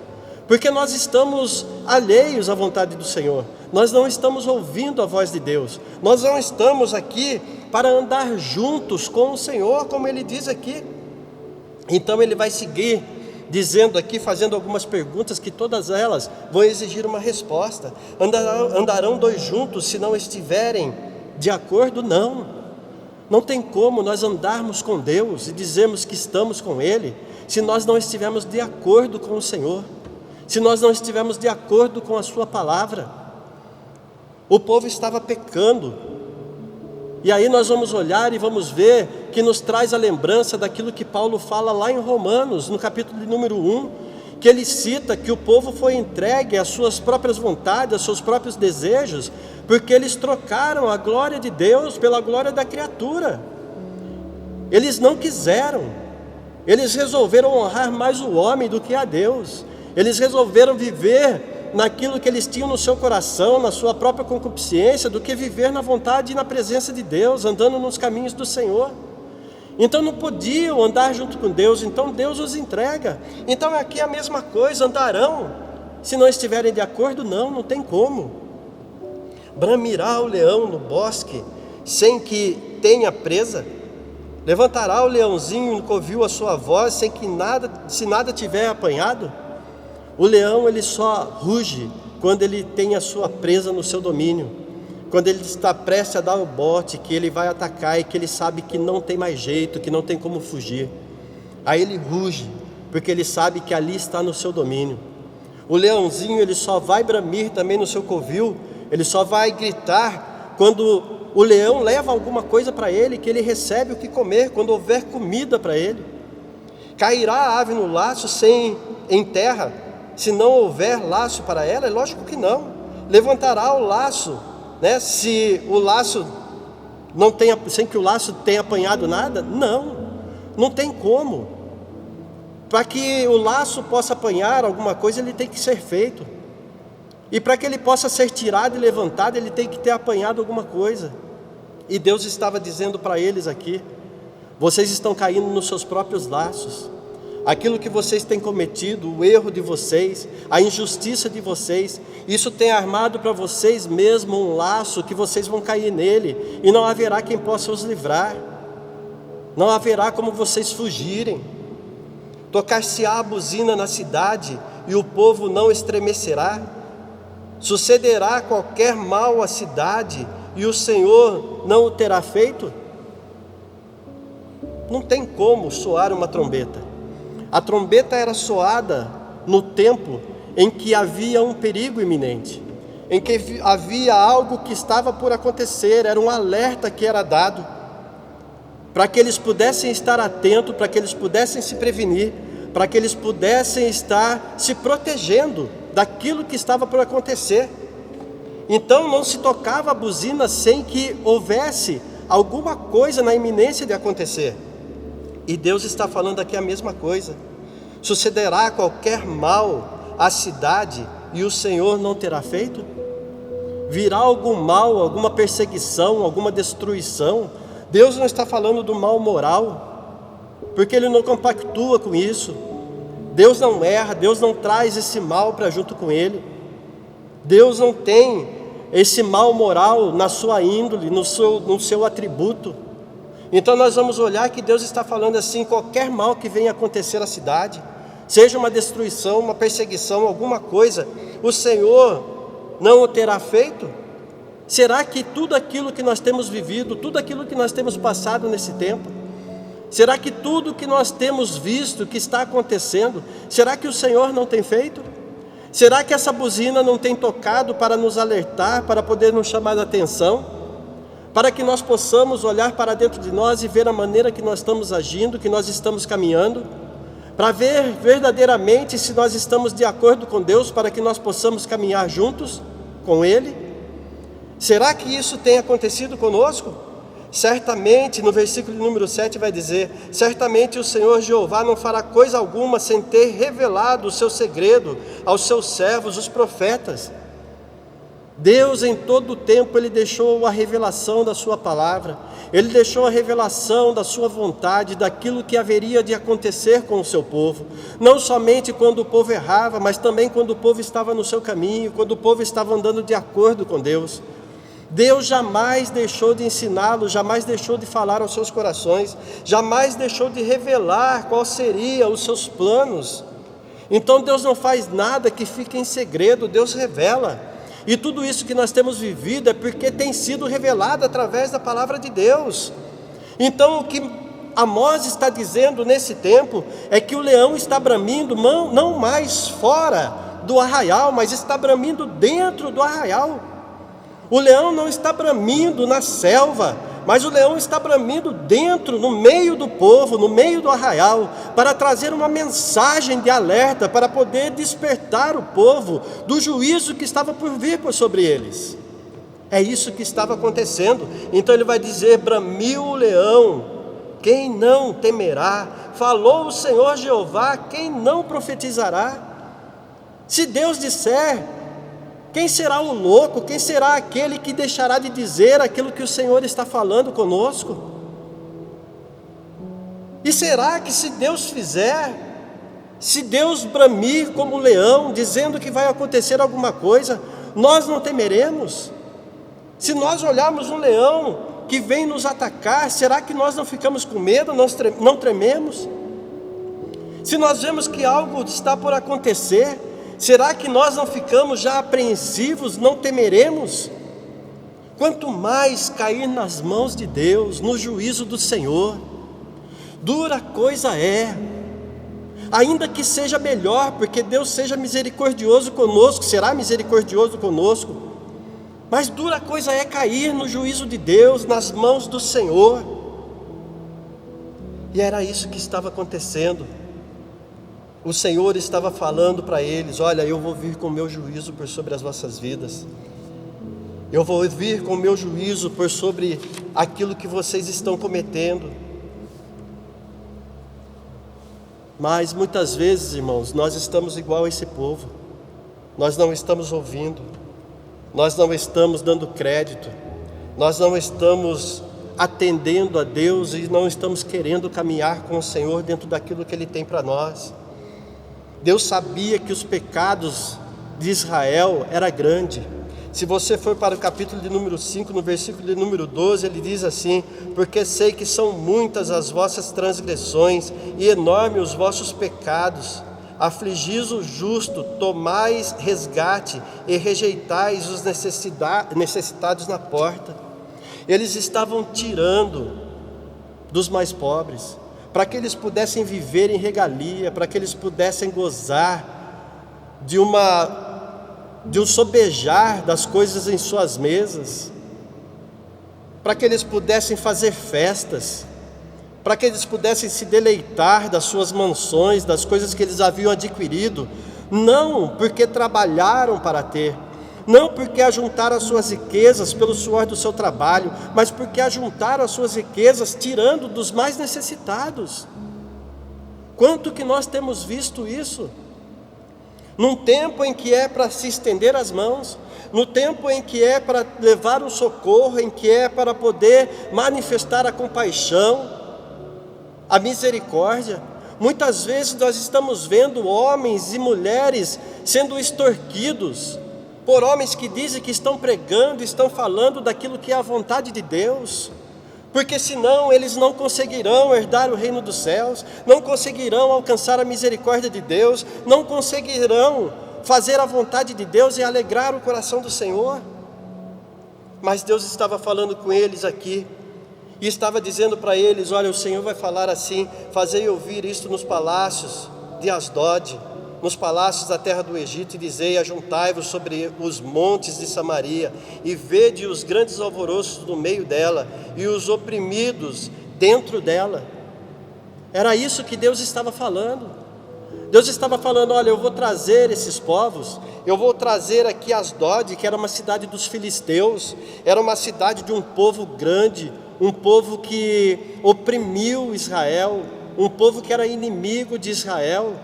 porque nós estamos alheios à vontade do Senhor. Nós não estamos ouvindo a voz de Deus. Nós não estamos aqui para andar juntos com o Senhor, como ele diz aqui. Então ele vai seguir dizendo aqui, fazendo algumas perguntas que todas elas vão exigir uma resposta. Andarão dois juntos se não estiverem de acordo? Não. Não tem como nós andarmos com Deus e dizermos que estamos com Ele, se nós não estivermos de acordo com o Senhor, se nós não estivermos de acordo com a sua palavra. O povo estava pecando, e aí nós vamos olhar e vamos ver que nos traz a lembrança daquilo que Paulo fala lá em Romanos, no capítulo de número 1, que ele cita que o povo foi entregue às suas próprias vontades, aos seus próprios desejos, porque eles trocaram a glória de Deus pela glória da criatura. Eles não quiseram, eles resolveram honrar mais o homem do que a Deus, eles resolveram viver naquilo que eles tinham no seu coração, na sua própria concupiscência, do que viver na vontade e na presença de Deus, andando nos caminhos do Senhor. Então não podiam andar junto com Deus, então Deus os entrega. Então aqui é a mesma coisa, andarão, se não estiverem de acordo? Não tem como. Bramirá o leão no bosque, sem que tenha presa? Levantará o leãozinho no covil a sua voz, sem que se nada tiver apanhado? O leão, ele só ruge quando ele tem a sua presa no seu domínio, quando ele está prestes a dar o bote, que ele vai atacar e que ele sabe que não tem mais jeito, que não tem como fugir. Aí ele ruge, porque ele sabe que ali está no seu domínio. O leãozinho, ele só vai bramir também no seu covil, ele só vai gritar quando o leão leva alguma coisa para ele, que ele recebe o que comer, quando houver comida para ele. Cairá a ave no laço em terra, se não houver laço para ela? É lógico que não. Levantará o laço, né? Se o laço não tenha, sem que o laço tenha apanhado nada? Não tem como. Para que o laço possa apanhar alguma coisa, ele tem que ser feito. E para que ele possa ser tirado e levantado, ele tem que ter apanhado alguma coisa. E Deus estava dizendo para eles aqui: vocês estão caindo nos seus próprios laços. Aquilo que vocês têm cometido, o erro de vocês, a injustiça de vocês, isso tem armado para vocês mesmo um laço que vocês vão cair nele, e não haverá quem possa os livrar, não haverá como vocês fugirem. Tocar-se-á a buzina na cidade, e o povo não estremecerá. Sucederá qualquer mal à cidade, e o Senhor não o terá feito? Não tem como soar uma trombeta. A trombeta era soada no tempo em que havia um perigo iminente, em que havia algo que estava por acontecer, era um alerta que era dado, para que eles pudessem estar atentos, para que eles pudessem se prevenir, para que eles pudessem estar se protegendo daquilo que estava por acontecer. Então não se tocava a buzina sem que houvesse alguma coisa na iminência de acontecer. E Deus está falando aqui a mesma coisa. Sucederá qualquer mal à cidade e o Senhor não terá feito? Virá algum mal, alguma perseguição, alguma destruição? Deus não está falando do mal moral, porque Ele não compactua com isso. Deus não erra, Deus não traz esse mal para junto com Ele. Deus não tem esse mal moral na sua índole, no seu atributo. Então nós vamos olhar que Deus está falando assim: qualquer mal que venha acontecer à cidade, seja uma destruição, uma perseguição, alguma coisa, o Senhor não o terá feito? Será que tudo aquilo que nós temos vivido, tudo aquilo que nós temos passado nesse tempo, será que tudo que nós temos visto que está acontecendo, será que o Senhor não tem feito? Será que essa buzina não tem tocado para nos alertar, para poder nos chamar a atenção? Para que nós possamos olhar para dentro de nós e ver a maneira que nós estamos agindo, que nós estamos caminhando, para ver verdadeiramente se nós estamos de acordo com Deus, para que nós possamos caminhar juntos com Ele? Será que isso tem acontecido conosco? Certamente, no versículo número 7 vai dizer: certamente o Senhor Jeová não fará coisa alguma sem ter revelado o seu segredo aos seus servos, os profetas. Deus em todo o tempo Ele deixou a revelação da sua palavra, Ele deixou a revelação da sua vontade, daquilo que haveria de acontecer com o seu povo, não somente quando o povo errava, mas também quando o povo estava no seu caminho, quando o povo estava andando de acordo com Deus. Deus jamais deixou de ensiná-los, jamais deixou de falar aos seus corações, jamais deixou de revelar qual seria os seus planos. Então Deus não faz nada que fique em segredo, Deus revela. E tudo isso que nós temos vivido é porque tem sido revelado através da palavra de Deus. Então o que Amós está dizendo nesse tempo é que o leão está bramindo não mais fora do arraial, mas está bramindo dentro do arraial. O leão não está bramindo na selva, mas o leão está bramindo dentro, no meio do povo, no meio do arraial, para trazer uma mensagem de alerta, para poder despertar o povo do juízo que estava por vir sobre eles. É isso que estava acontecendo. Então ele vai dizer: bramiu o leão, quem não temerá? Falou o Senhor Jeová, quem não profetizará? Se Deus disser, quem será o louco? Quem será aquele que deixará de dizer aquilo que o Senhor está falando conosco? E será que se Deus fizer, se Deus bramir como o leão, dizendo que vai acontecer alguma coisa, nós não temeremos? Se nós olharmos um leão que vem nos atacar, será que nós não ficamos com medo, não trememos? Se nós vemos que algo está por acontecer, será que nós não ficamos já apreensivos, não temeremos? Quanto mais cair nas mãos de Deus, no juízo do Senhor, dura coisa é, ainda que seja melhor, porque Deus seja misericordioso conosco, será misericordioso conosco, mas dura coisa é cair no juízo de Deus, nas mãos do Senhor. E era isso que estava acontecendo. O Senhor estava falando para eles: olha, eu vou vir com o meu juízo por sobre as vossas vidas, eu vou vir com o meu juízo por sobre aquilo que vocês estão cometendo. Mas muitas vezes, irmãos, nós estamos igual a esse povo, nós não estamos ouvindo, nós não estamos dando crédito, nós não estamos atendendo a Deus e não estamos querendo caminhar com o Senhor dentro daquilo que Ele tem para nós. Deus sabia que os pecados de Israel eram grandes. Se você for para o capítulo de número 5, no versículo de número 12, ele diz assim: porque sei que são muitas as vossas transgressões e enormes os vossos pecados. Afligis o justo, tomais resgate e rejeitais os necessitados na porta. Eles estavam tirando dos mais pobres, para que eles pudessem viver em regalia, para que eles pudessem gozar de um sobejar das coisas em suas mesas, para que eles pudessem fazer festas, para que eles pudessem se deleitar das suas mansões, das coisas que eles haviam adquirido, não porque trabalharam para ter, não porque ajuntaram as suas riquezas pelo suor do seu trabalho, mas porque ajuntaram as suas riquezas tirando dos mais necessitados. Quanto que nós temos visto isso? Num tempo em que é para se estender as mãos, no tempo em que é para levar o socorro, em que é para poder manifestar a compaixão, a misericórdia, muitas vezes nós estamos vendo homens e mulheres sendo extorquidos por homens que dizem que estão pregando, estão falando daquilo que é a vontade de Deus, porque senão eles não conseguirão herdar o reino dos céus, não conseguirão alcançar a misericórdia de Deus, não conseguirão fazer a vontade de Deus e alegrar o coração do Senhor. Mas Deus estava falando com eles aqui, e estava dizendo para eles: olha, o Senhor vai falar assim: fazei ouvir isto nos palácios de Asdod, nos palácios da terra do Egito, e dizei: ajuntai-vos sobre os montes de Samaria, e vede os grandes alvoroços no meio dela, e os oprimidos dentro dela. Era isso que Deus estava falando. Deus estava falando: olha, eu vou trazer esses povos, eu vou trazer aqui Asdod, que era uma cidade dos filisteus, era uma cidade de um povo grande, um povo que oprimiu Israel, um povo que era inimigo de Israel.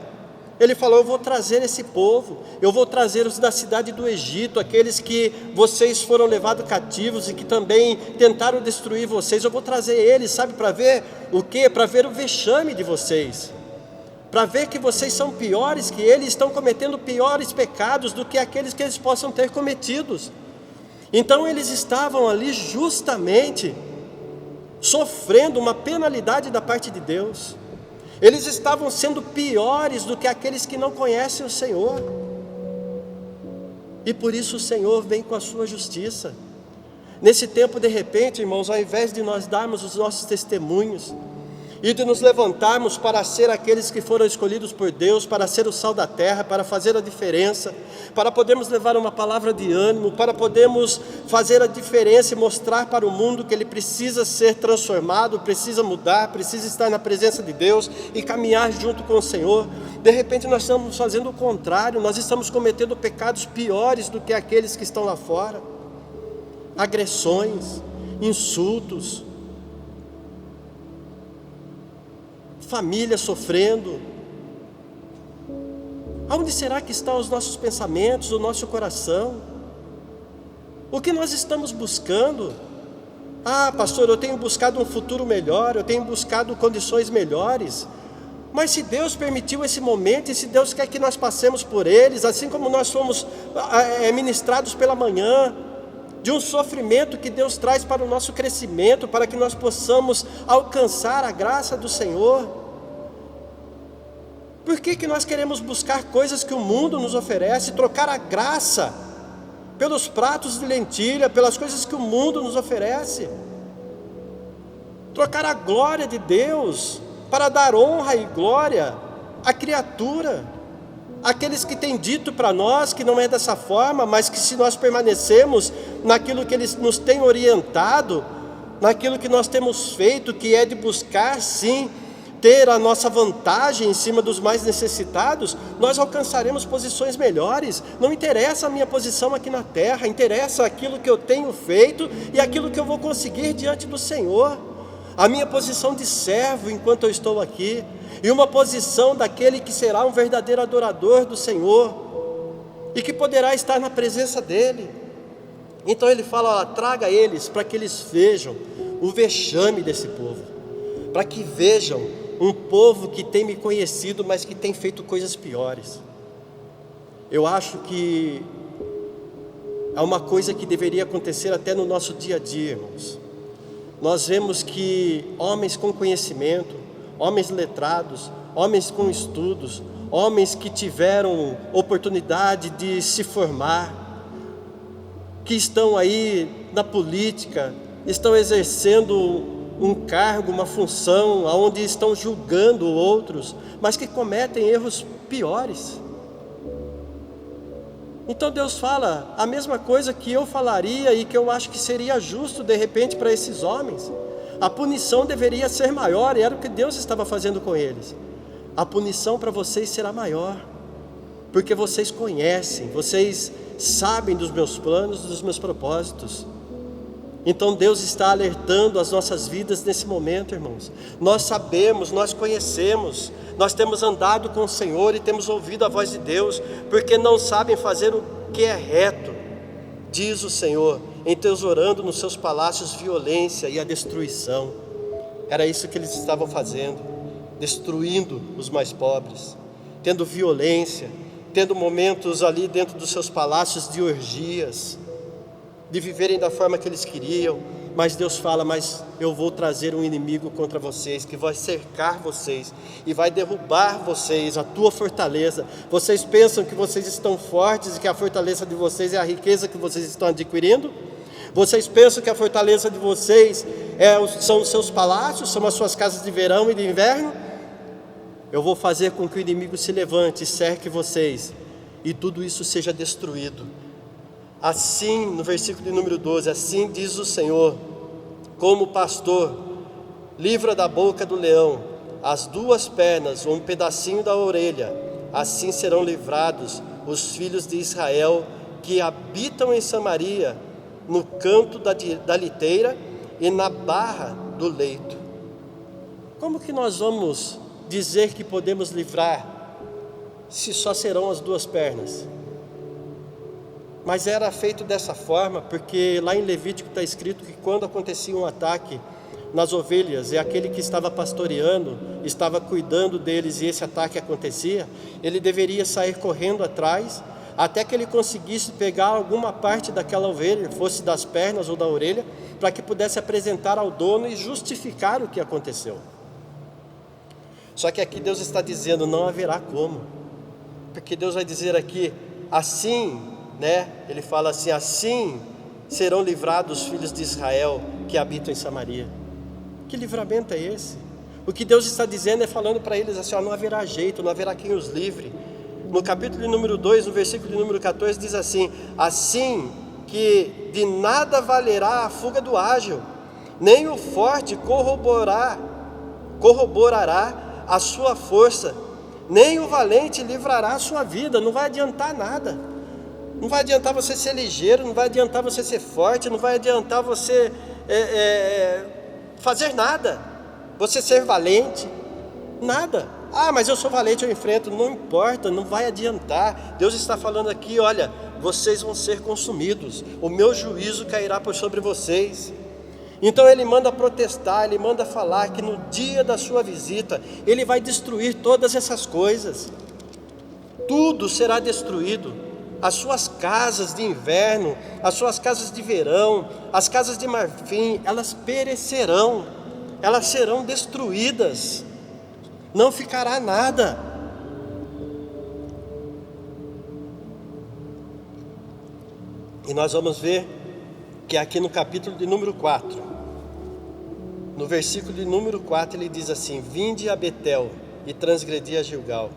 Ele falou: eu vou trazer esse povo, eu vou trazer os da cidade do Egito, aqueles que vocês foram levados cativos e que também tentaram destruir vocês. Eu vou trazer eles, sabe, para ver o quê? Para ver o vexame de vocês, para ver que vocês são piores que eles, estão cometendo piores pecados do que aqueles que eles possam ter cometidos. Então eles estavam ali justamente sofrendo uma penalidade da parte de Deus. Eles estavam sendo piores do que aqueles que não conhecem o Senhor. E por isso o Senhor vem com a sua justiça. Nesse tempo, de repente, irmãos, ao invés de nós darmos os nossos testemunhos e de nos levantarmos para ser aqueles que foram escolhidos por Deus, para ser o sal da terra, para fazer a diferença, para podermos levar uma palavra de ânimo, para podermos fazer a diferença e mostrar para o mundo que ele precisa ser transformado, precisa mudar, precisa estar na presença de Deus e caminhar junto com o Senhor, de repente nós estamos fazendo o contrário, nós estamos cometendo pecados piores do que aqueles que estão lá fora. Agressões, insultos, família sofrendo. Aonde será que estão os nossos pensamentos, o nosso coração? O que nós estamos buscando? Ah, pastor, eu tenho buscado um futuro melhor, eu tenho buscado condições melhores. Mas se Deus permitiu esse momento, e se Deus quer que nós passemos por eles, assim como nós fomos ministrados pela manhã, de um sofrimento que Deus traz para o nosso crescimento, para que nós possamos alcançar a graça do Senhor. Por que nós queremos buscar coisas que o mundo nos oferece, trocar a graça pelos pratos de lentilha, pelas coisas que o mundo nos oferece? Trocar a glória de Deus para dar honra e glória à criatura, aqueles que têm dito para nós que não é dessa forma, mas que se nós permanecemos naquilo que eles nos têm orientado, naquilo que nós temos feito, que é de buscar sim ter a nossa vantagem em cima dos mais necessitados, nós alcançaremos posições melhores. Não interessa a minha posição aqui na terra, interessa aquilo que eu tenho feito e aquilo que eu vou conseguir diante do Senhor. A minha posição de servo enquanto eu estou aqui, e uma posição daquele que será um verdadeiro adorador do Senhor, e que poderá estar na presença dEle. Então ele fala: traga eles para que eles vejam o vexame desse povo, para que vejam um povo que tem me conhecido, mas que tem feito coisas piores. Eu acho que há uma coisa que deveria acontecer até no nosso dia a dia, irmãos. Nós vemos que homens com conhecimento, homens letrados, homens com estudos, homens que tiveram oportunidade de se formar, que estão aí na política, estão exercendo um cargo, uma função, onde estão julgando outros, mas que cometem erros piores. Então Deus fala a mesma coisa que eu falaria e que eu acho que seria justo de repente para esses homens. A punição deveria ser maior, e era o que Deus estava fazendo com eles. A punição para vocês será maior, porque vocês conhecem, vocês sabem dos meus planos, dos meus propósitos. Então Deus está alertando as nossas vidas nesse momento, irmãos. Nós sabemos, nós conhecemos, nós temos andado com o Senhor e temos ouvido a voz de Deus, porque não sabem fazer o que é reto, diz o Senhor, entesourando nos seus palácios violência e a destruição. Era isso que eles estavam fazendo, destruindo os mais pobres, tendo violência, tendo momentos ali dentro dos seus palácios de orgias, de viverem da forma que eles queriam. Mas Deus fala: mas eu vou trazer um inimigo contra vocês, que vai cercar vocês e vai derrubar vocês, a tua fortaleza. Vocês pensam que vocês estão fortes e que a fortaleza de vocês é a riqueza que vocês estão adquirindo? Vocês pensam que a fortaleza de vocês são os seus palácios, são as suas casas de verão e de inverno? Eu vou fazer com que o inimigo se levante e cerque vocês, e tudo isso seja destruído. Assim, no versículo de número 12, assim diz o Senhor: como o pastor livra da boca do leão as duas pernas ou um pedacinho da orelha, assim serão livrados os filhos de Israel que habitam em Samaria, no canto da liteira e na barra do leito. Como que nós vamos dizer que podemos livrar se só serão as 2 pernas? Mas era feito dessa forma porque lá em Levítico está escrito que quando acontecia um ataque nas ovelhas e aquele que estava pastoreando, estava cuidando deles e esse ataque acontecia, ele deveria sair correndo atrás até que ele conseguisse pegar alguma parte daquela ovelha, fosse das pernas ou da orelha, para que pudesse apresentar ao dono e justificar o que aconteceu. Só que aqui Deus está dizendo, não haverá como, porque Deus vai dizer aqui, assim, ele fala assim, assim serão livrados os filhos de Israel que habitam em Samaria. Que livramento é esse? O que Deus está dizendo é falando para eles assim, não haverá jeito, não haverá quem os livre. No capítulo de número 2, no versículo de número 14, diz assim, assim que de nada valerá a fuga do ágil, nem o forte corroborará a sua força, nem o valente livrará a sua vida. Não vai adiantar nada, não vai adiantar você ser ligeiro, não vai adiantar você ser forte, não vai adiantar você fazer nada, você ser valente, nada. Mas eu sou valente, eu enfrento. Não importa, não vai adiantar. Deus está falando aqui, olha, vocês vão ser consumidos, o meu juízo cairá por sobre vocês. Então ele manda protestar, ele manda falar que no dia da sua visita, ele vai destruir todas essas coisas, tudo será destruído. As suas casas de inverno, as suas casas de verão, as casas de marfim, elas perecerão, elas serão destruídas, não ficará nada. E nós vamos ver que aqui no capítulo de número 4, no versículo de número 4, ele diz assim, vinde a Betel e transgredi a Gilgal,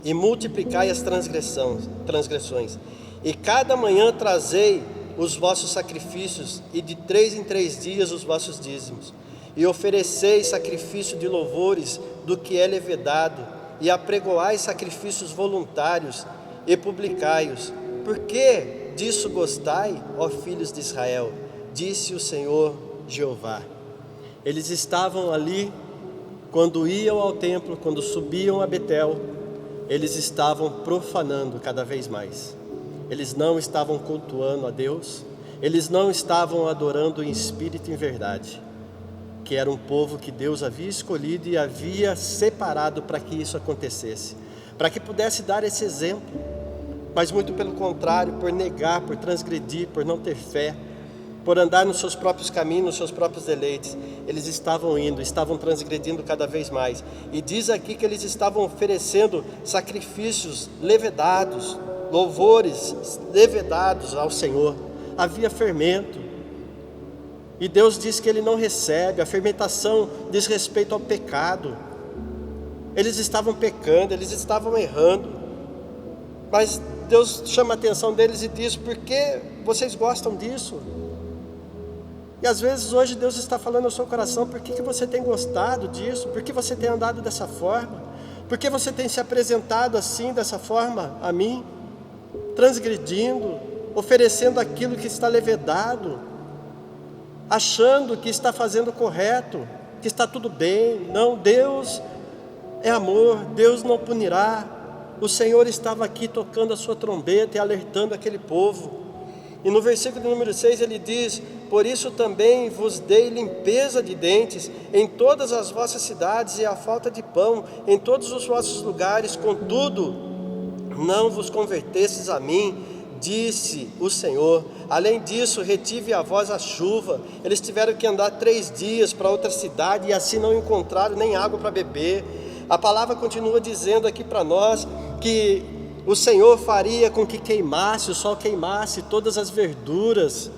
e multiplicai as transgressões, e cada manhã trazei os vossos sacrifícios, e de 3 em 3 dias os vossos dízimos, e ofereceis sacrifício de louvores do que é levedado, e apregoais sacrifícios voluntários, e publicai-os. Por que disso gostai, ó filhos de Israel? Disse o Senhor Jeová. Eles estavam ali, quando iam ao templo, quando subiam a Betel, eles estavam profanando cada vez mais. Eles não estavam cultuando a Deus, eles não estavam adorando em espírito e em verdade, que era um povo que Deus havia escolhido e havia separado para que isso acontecesse, para que pudesse dar esse exemplo. Mas muito pelo contrário, por negar, por transgredir, por não ter fé, por andar nos seus próprios caminhos, nos seus próprios deleites, eles estavam transgredindo cada vez mais. E diz aqui que eles estavam oferecendo sacrifícios levedados, louvores levedados ao Senhor. Havia fermento, e Deus diz que Ele não recebe. A fermentação diz respeito ao pecado. Eles estavam pecando, eles estavam errando, mas Deus chama a atenção deles e diz, por que vocês gostam disso? E às vezes hoje Deus está falando ao seu coração, por que você tem gostado disso? Por que você tem andado dessa forma? Por que você tem se apresentado assim, dessa forma a mim? Transgredindo, oferecendo aquilo que está levedado, achando que está fazendo correto, que está tudo bem. Não, Deus é amor, Deus não punirá. O Senhor estava aqui tocando a sua trombeta e alertando aquele povo. E no versículo número 6 ele diz, por isso também vos dei limpeza de dentes em todas as vossas cidades e a falta de pão em todos os vossos lugares, contudo não vos convertestes a mim, disse o Senhor. Além disso, retive a vós a chuva. Eles tiveram que andar 3 dias para outra cidade e assim não encontraram nem água para beber. A palavra continua dizendo aqui para nós que o Senhor faria com que queimasse, o sol queimasse todas as verduras,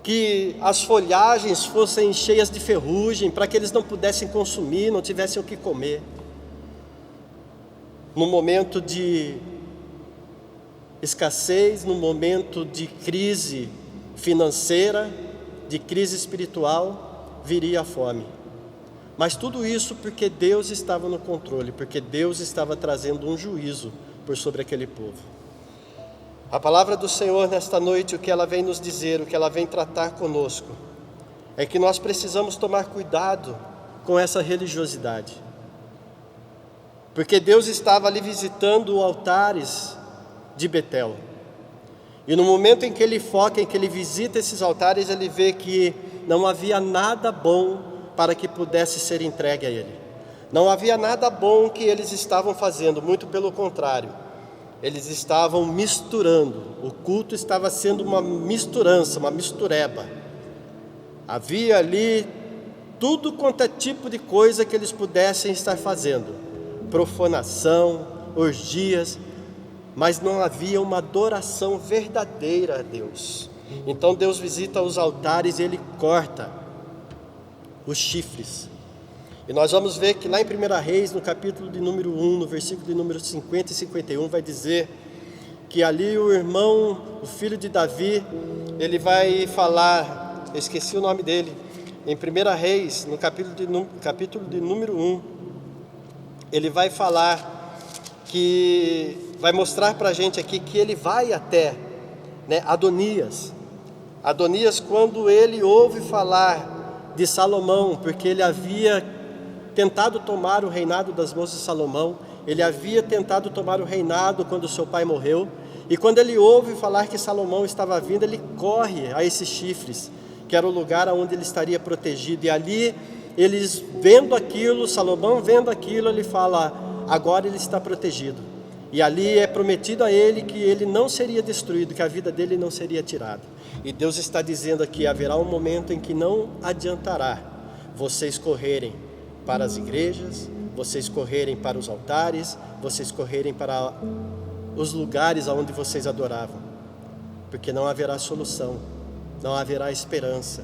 que as folhagens fossem cheias de ferrugem, para que eles não pudessem consumir, não tivessem o que comer. No momento de escassez, no momento de crise financeira, de crise espiritual, viria a fome. Mas tudo isso porque Deus estava no controle, porque Deus estava trazendo um juízo por sobre aquele povo. A palavra do Senhor nesta noite, o que ela vem nos dizer, o que ela vem tratar conosco, é que nós precisamos tomar cuidado com essa religiosidade. porque Deus estava ali visitando altares de Betel. E no momento em que ele foca, em que ele visita esses altares, ele vê que não havia nada bom para que pudesse ser entregue a ele. Não havia nada bom que eles estavam fazendo, muito pelo contrário. Eles estavam misturando, o culto estava sendo uma misturança, uma mistureba. Havia ali tudo quanto é tipo de coisa que eles pudessem estar fazendo. Profanação, orgias, mas não havia uma adoração verdadeira a Deus. Então Deus visita os altares e ele corta os chifres. E nós vamos ver que lá em 1 Reis, no capítulo de número 1, no versículo de número 50 e 51, vai dizer que ali o irmão, o filho de Davi, ele vai falar, eu esqueci o nome dele, em 1 Reis, no capítulo de número 1, ele vai falar que, vai mostrar para a gente aqui que ele vai até, Adonias. Adonias, quando ele ouve falar de Salomão, porque ele havia tentado tomar o reinado das moças de Salomão, ele havia tentado tomar o reinado quando seu pai morreu, e quando ele ouve falar que Salomão estava vindo, ele corre a esses chifres, que era o lugar onde ele estaria protegido, e ali, eles vendo aquilo, Salomão vendo aquilo, ele fala, agora ele está protegido, e ali é prometido a ele que ele não seria destruído, que a vida dele não seria tirada, e Deus está dizendo aqui, haverá um momento em que não adiantará vocês correrem para as igrejas, vocês correrem para os altares, vocês correrem para os lugares onde vocês adoravam, porque não haverá solução, não haverá esperança,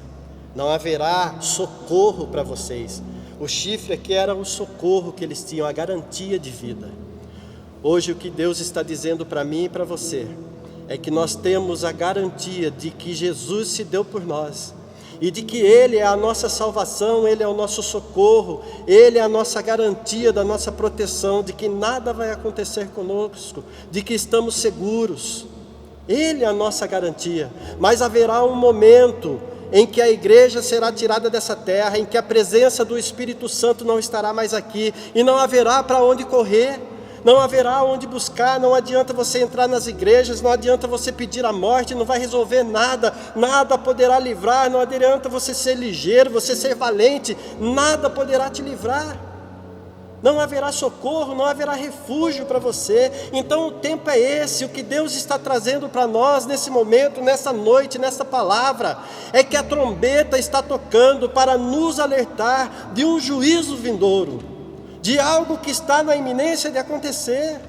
não haverá socorro para vocês. O chifre aqui era o socorro que eles tinham, a garantia de vida. Hoje o que Deus está dizendo para mim e para você é que nós temos a garantia de que Jesus se deu por nós, e de que Ele é a nossa salvação, Ele é o nosso socorro, Ele é a nossa garantia da nossa proteção, de que nada vai acontecer conosco, de que estamos seguros. Ele é a nossa garantia. Mas haverá um momento em que a igreja será tirada dessa terra, em que a presença do Espírito Santo não estará mais aqui, e não haverá para onde correr, não haverá onde buscar. Não adianta você entrar nas igrejas, não adianta você pedir a morte, não vai resolver nada, nada poderá livrar, não adianta você ser ligeiro, você ser valente, nada poderá te livrar. Não haverá socorro, não haverá refúgio para você. Então o tempo é esse. O que Deus está trazendo para nós nesse momento, nessa noite, nessa palavra, é que a trombeta está tocando para nos alertar de um juízo vindouro, de algo que está na iminência de acontecer.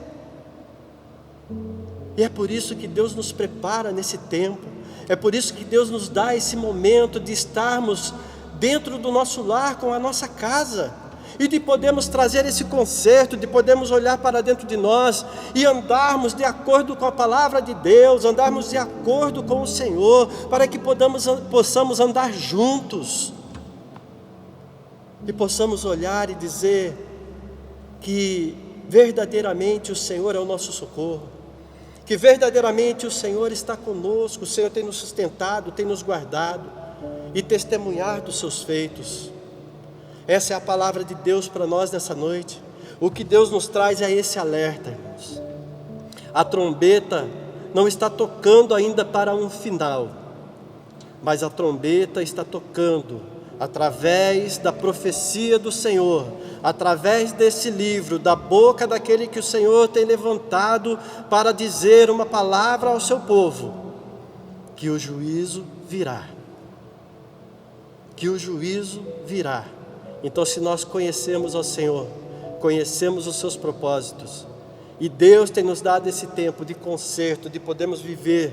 E é por isso que Deus nos prepara nesse tempo, é por isso que Deus nos dá esse momento de estarmos dentro do nosso lar, com a nossa casa, e de podermos trazer esse conserto, de podermos olhar para dentro de nós e andarmos de acordo com a palavra de Deus, andarmos de acordo com o Senhor, para que possamos andar juntos, e possamos olhar e dizer que verdadeiramente o Senhor é o nosso socorro, que verdadeiramente o Senhor está conosco, o Senhor tem nos sustentado, tem nos guardado, e testemunhar dos seus feitos. Essa é a palavra de Deus para nós nessa noite. O que Deus nos traz é esse alerta, irmãos. A trombeta não está tocando ainda para um final, mas a trombeta está tocando através da profecia do Senhor, através desse livro, da boca daquele que o Senhor tem levantado para dizer uma palavra ao seu povo, que o juízo virá, que o juízo virá. Então, se nós conhecemos ao Senhor, conhecemos os seus propósitos, e Deus tem nos dado esse tempo de conserto, de podermos viver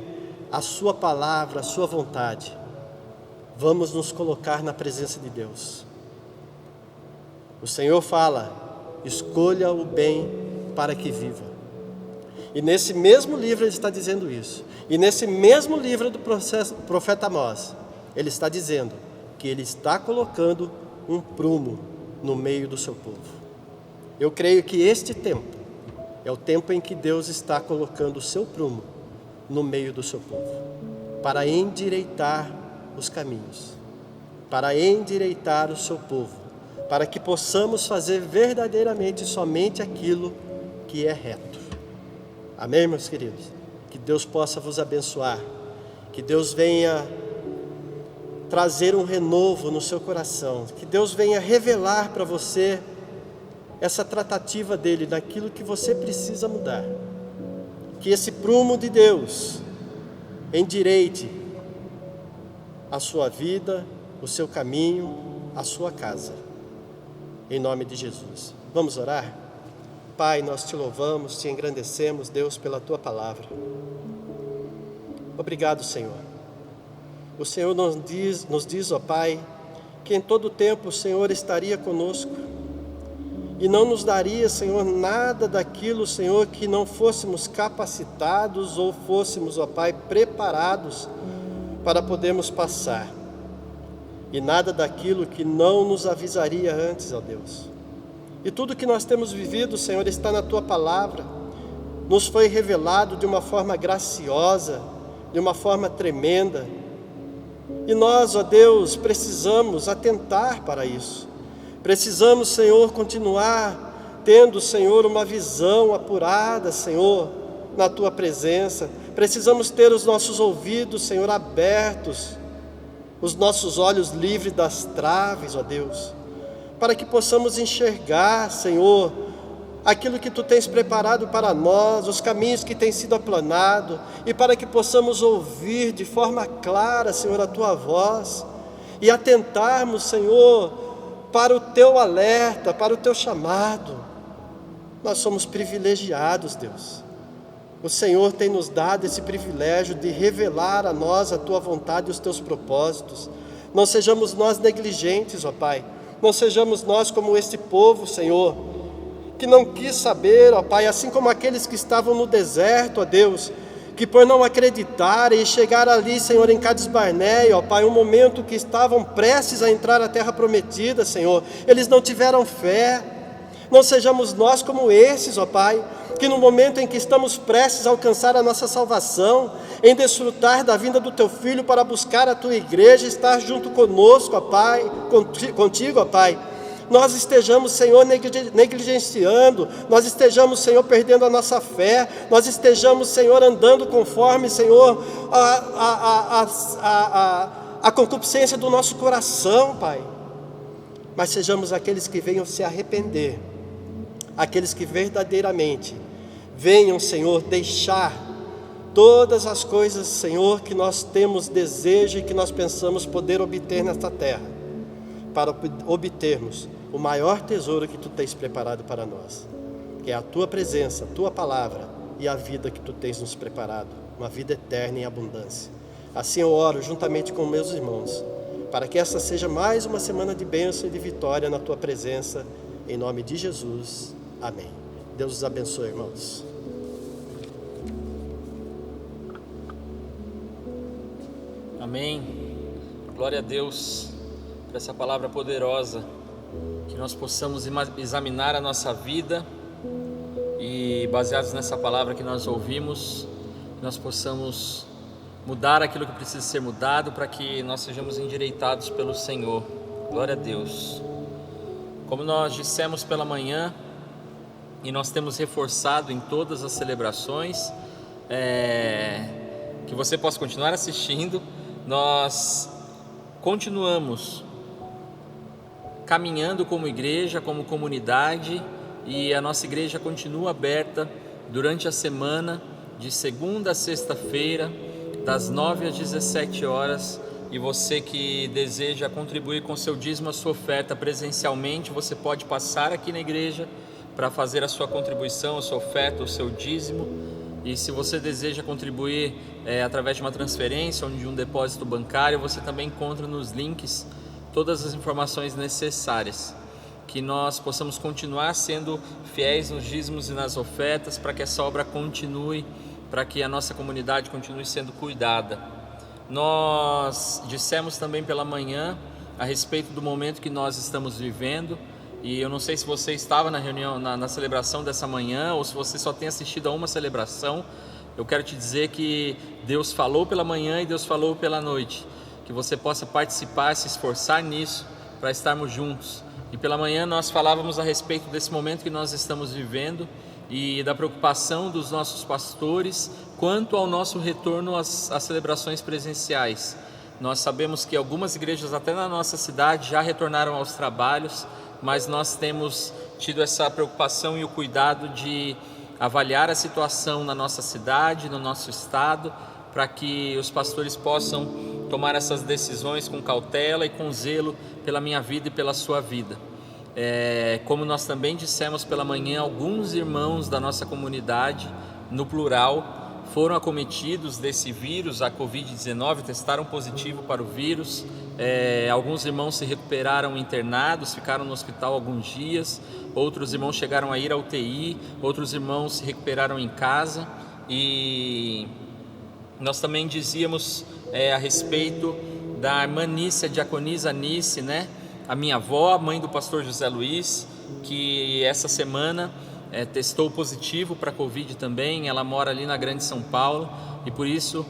a sua palavra, a sua vontade, vamos nos colocar na presença de Deus. O Senhor fala, escolha o bem para que viva. E nesse mesmo livro ele está dizendo isso. E nesse mesmo livro do profeta Amós, ele está dizendo que ele está colocando um prumo no meio do seu povo. Eu creio que este tempo é o tempo em que Deus está colocando o seu prumo no meio do seu povo, para endireitar os caminhos, para endireitar o seu povo, para que possamos fazer verdadeiramente somente aquilo que é reto. Amém, meus queridos? Que Deus possa vos abençoar, que Deus venha trazer um renovo no seu coração, que Deus venha revelar para você essa tratativa dele, daquilo que você precisa mudar. Que esse prumo de Deus endireite a sua vida, o seu caminho, a sua casa. Em nome de Jesus. Vamos orar? Pai, nós te louvamos, te engrandecemos, Deus, pela tua palavra. Obrigado, Senhor. O Senhor nos diz, ó Pai, que em todo tempo o Senhor estaria conosco e não nos daria, Senhor, nada daquilo, Senhor, que não fôssemos capacitados ou fôssemos, ó Pai, preparados para podermos passar. E nada daquilo que não nos avisaria antes, ó Deus. E tudo que nós temos vivido, Senhor, está na tua palavra. Nos foi revelado de uma forma graciosa, de uma forma tremenda. E nós, ó Deus, precisamos atentar para isso. Precisamos, Senhor, continuar tendo, Senhor, uma visão apurada, Senhor, na tua presença. Precisamos ter os nossos ouvidos, Senhor, abertos, os nossos olhos livres das traves, ó Deus, para que possamos enxergar, Senhor, aquilo que tu tens preparado para nós, os caminhos que têm sido aplanados, e para que possamos ouvir de forma clara, Senhor, a tua voz, e atentarmos, Senhor, para o teu alerta, para o teu chamado. Nós somos privilegiados, Deus. O Senhor tem nos dado esse privilégio de revelar a nós a tua vontade e os teus propósitos. Não sejamos nós negligentes, ó Pai. Não sejamos nós como este povo, Senhor, que não quis saber, ó Pai, assim como aqueles que estavam no deserto, ó Deus, que por não acreditarem e chegar ali, Senhor, em Cades Barneia, ó Pai, um momento que estavam prestes a entrar na terra prometida, Senhor, eles não tiveram fé. Não sejamos nós como esses, ó Pai, que no momento em que estamos prestes a alcançar a nossa salvação, em desfrutar da vinda do Teu Filho para buscar a Tua igreja, estar junto conosco, ó Pai, contigo, ó Pai, nós estejamos, Senhor, negligenciando, nós estejamos, Senhor, perdendo a nossa fé, nós estejamos, Senhor, andando conforme, Senhor, a concupiscência do nosso coração, Pai. Mas sejamos aqueles que venham se arrepender, aqueles que verdadeiramente venham, Senhor, deixar todas as coisas, Senhor, que nós temos desejo e que nós pensamos poder obter nesta terra, para obtermos o maior tesouro que Tu tens preparado para nós, que é a Tua presença, a Tua palavra e a vida que Tu tens nos preparado, uma vida eterna em abundância. Assim eu oro juntamente com meus irmãos, para que essa seja mais uma semana de bênção e de vitória na Tua presença, em nome de Jesus. Amém. Deus os abençoe, irmãos. Amém. Glória a Deus por essa palavra poderosa, que nós possamos examinar a nossa vida e, baseados nessa palavra que nós ouvimos, nós possamos mudar aquilo que precisa ser mudado, para que nós sejamos endireitados pelo Senhor. Glória a Deus. Como nós dissemos pela manhã, e nós temos reforçado em todas as celebrações, que você possa continuar assistindo, nós continuamos caminhando como igreja, como comunidade, e a nossa igreja continua aberta durante a semana, de segunda a sexta-feira, das 9 às 17 horas, e você que deseja contribuir com seu dízimo, a sua oferta presencialmente, você pode passar aqui na igreja para fazer a sua contribuição, a sua oferta, o seu dízimo. E se você deseja contribuir através de uma transferência ou de um depósito bancário, você também encontra nos links todas as informações necessárias, que nós possamos continuar sendo fiéis nos dízimos e nas ofertas, para que essa obra continue, para que a nossa comunidade continue sendo cuidada. Nós dissemos também pela manhã a respeito do momento que nós estamos vivendo, e eu não sei se você estava na reunião, na celebração dessa manhã, ou se você só tem assistido a uma celebração. Eu quero te dizer que Deus falou pela manhã e Deus falou pela noite, que você possa participar, se esforçar nisso, para estarmos juntos, E pela manhã nós falávamos a respeito desse momento que nós estamos vivendo e da preocupação dos nossos pastores quanto ao nosso retorno às celebrações presenciais. Nós sabemos que algumas igrejas até na nossa cidade já retornaram aos trabalhos, mas nós temos tido essa preocupação e o cuidado de avaliar a situação na nossa cidade, no nosso estado, para que os pastores possam tomar essas decisões com cautela e com zelo pela minha vida e pela sua vida. Como nós também dissemos pela manhã, alguns irmãos da nossa comunidade, no plural, foram acometidos desse vírus, a Covid-19, testaram positivo para o vírus. Alguns irmãos se recuperaram internados, ficaram no hospital alguns dias, outros irmãos chegaram a ir à UTI, outros irmãos se recuperaram em casa. E nós também dizíamos a respeito da irmã Nícia, a diaconisa Nícia, né? A minha avó, mãe do pastor José Luiz, que essa semana testou positivo para a Covid também. Ela mora ali na Grande São Paulo e por isso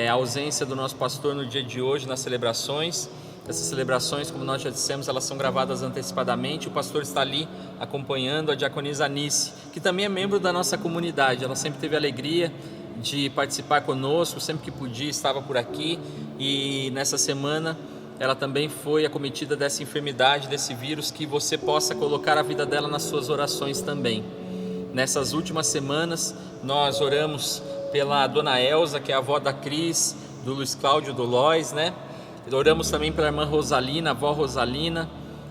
a ausência do nosso pastor no dia de hoje nas celebrações. Essas celebrações, como nós já dissemos, elas são gravadas antecipadamente. O pastor está ali acompanhando a diaconisa Anice, que também é membro da nossa comunidade. Ela sempre teve a alegria de participar conosco, sempre que podia estava por aqui, e nessa semana ela também foi acometida dessa enfermidade, desse vírus, que você possa colocar a vida dela nas suas orações também. Nessas últimas semanas nós oramos pela dona Elza, que é a avó da Cris, do Luiz Cláudio, do Lois, né? Oramos também pela irmã Rosalina, a avó Rosalina.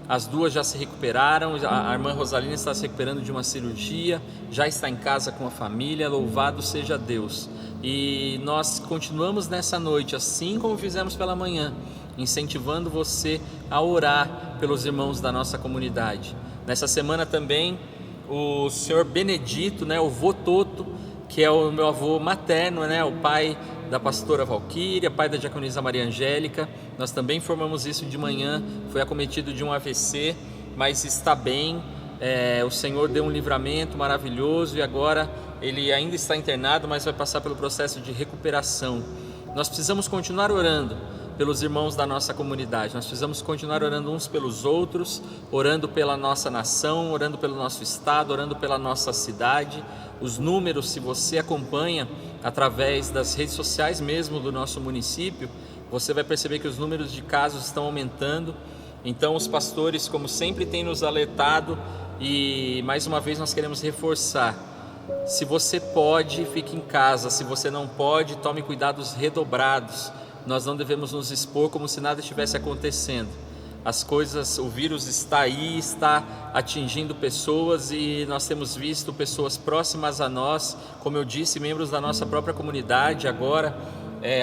As duas já se recuperaram, a irmã Rosalina está se recuperando de uma cirurgia, já está em casa com a família, louvado seja Deus. E nós continuamos nessa noite, assim como fizemos pela manhã, incentivando você a orar pelos irmãos da nossa comunidade. Nessa semana também, o senhor Benedito, né, o vô Toto, que é o meu avô materno, né, o pai da pastora Valquíria, pai da diaconisa Maria Angélica, nós também informamos isso de manhã, foi acometido de um AVC, mas está bem, o Senhor deu um livramento maravilhoso e agora ele ainda está internado, mas vai passar pelo processo de recuperação. Nós precisamos continuar orando pelos irmãos da nossa comunidade, nós precisamos continuar orando uns pelos outros, orando pela nossa nação, orando pelo nosso estado, orando pela nossa cidade. Os números, se você acompanha através das redes sociais mesmo do nosso município, você vai perceber que os números de casos estão aumentando. Então os pastores, como sempre, têm nos alertado e mais uma vez nós queremos reforçar: se você pode, fique em casa; se você não pode, tome cuidados redobrados. Nós não devemos nos expor como se nada estivesse acontecendo. As coisas, o vírus está aí, está atingindo pessoas e nós temos visto pessoas próximas a nós, como eu disse, membros da nossa própria comunidade. Agora,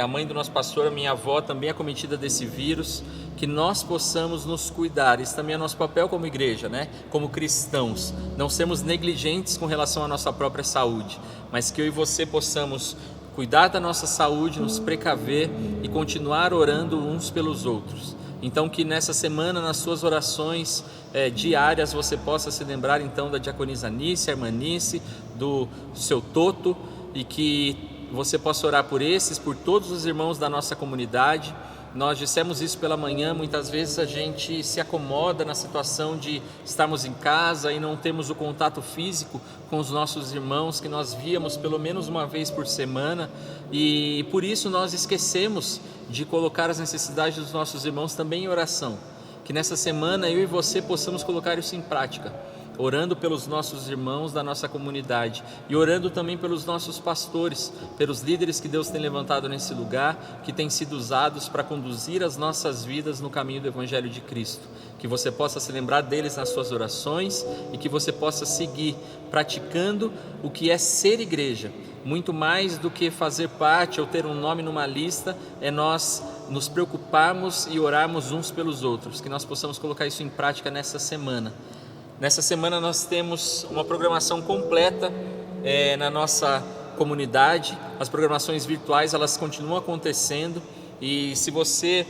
a mãe do nosso pastor, a minha avó, também acometida desse vírus. Que nós possamos nos cuidar, isso também é nosso papel como igreja, né? Como cristãos, não sermos negligentes com relação à nossa própria saúde, mas que eu e você possamos cuidar da nossa saúde, nos precaver e continuar orando uns pelos outros. Então que nessa semana, nas suas orações diárias, você possa se lembrar então da diaconisa Nícia, a irmã Nícia, do seu Toto, e que você possa orar por esses, por todos os irmãos da nossa comunidade. Nós dissemos isso pela manhã, muitas vezes a gente se acomoda na situação de estarmos em casa e não temos o contato físico com os nossos irmãos que nós víamos pelo menos uma vez por semana, e por isso nós esquecemos de colocar as necessidades dos nossos irmãos também em oração. Que nessa semana eu e você possamos colocar isso em prática, orando pelos nossos irmãos da nossa comunidade e orando também pelos nossos pastores, pelos líderes que Deus tem levantado nesse lugar, que têm sido usados para conduzir as nossas vidas no caminho do Evangelho de Cristo. Que você possa se lembrar deles nas suas orações e que você possa seguir praticando o que é ser igreja. Muito mais do que fazer parte ou ter um nome numa lista, é nós nos preocuparmos e orarmos uns pelos outros. Que nós possamos colocar isso em prática nessa semana. Nessa semana nós temos uma programação completa na nossa comunidade. As programações virtuais, elas continuam acontecendo, e se você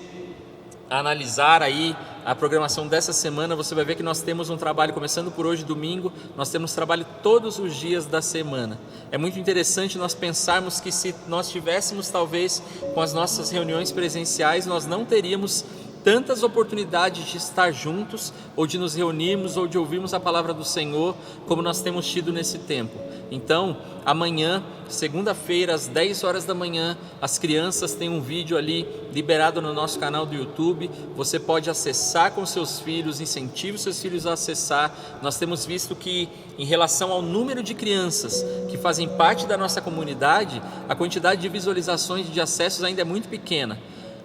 analisar aí a programação dessa semana, você vai ver que nós temos um trabalho, começando por hoje, domingo, nós temos trabalho todos os dias da semana. É muito interessante nós pensarmos que se nós tivéssemos talvez com as nossas reuniões presenciais, nós não teríamos tantas oportunidades de estar juntos, ou de nos reunirmos, ou de ouvirmos a palavra do Senhor, como nós temos tido nesse tempo. Então, amanhã, segunda-feira, às 10 horas da manhã, as crianças têm um vídeo ali liberado no nosso canal do YouTube. Você pode acessar com seus filhos, incentive os seus filhos a acessar. Nós temos visto que, em relação ao número de crianças que fazem parte da nossa comunidade, a quantidade de visualizações e de acessos ainda é muito pequena.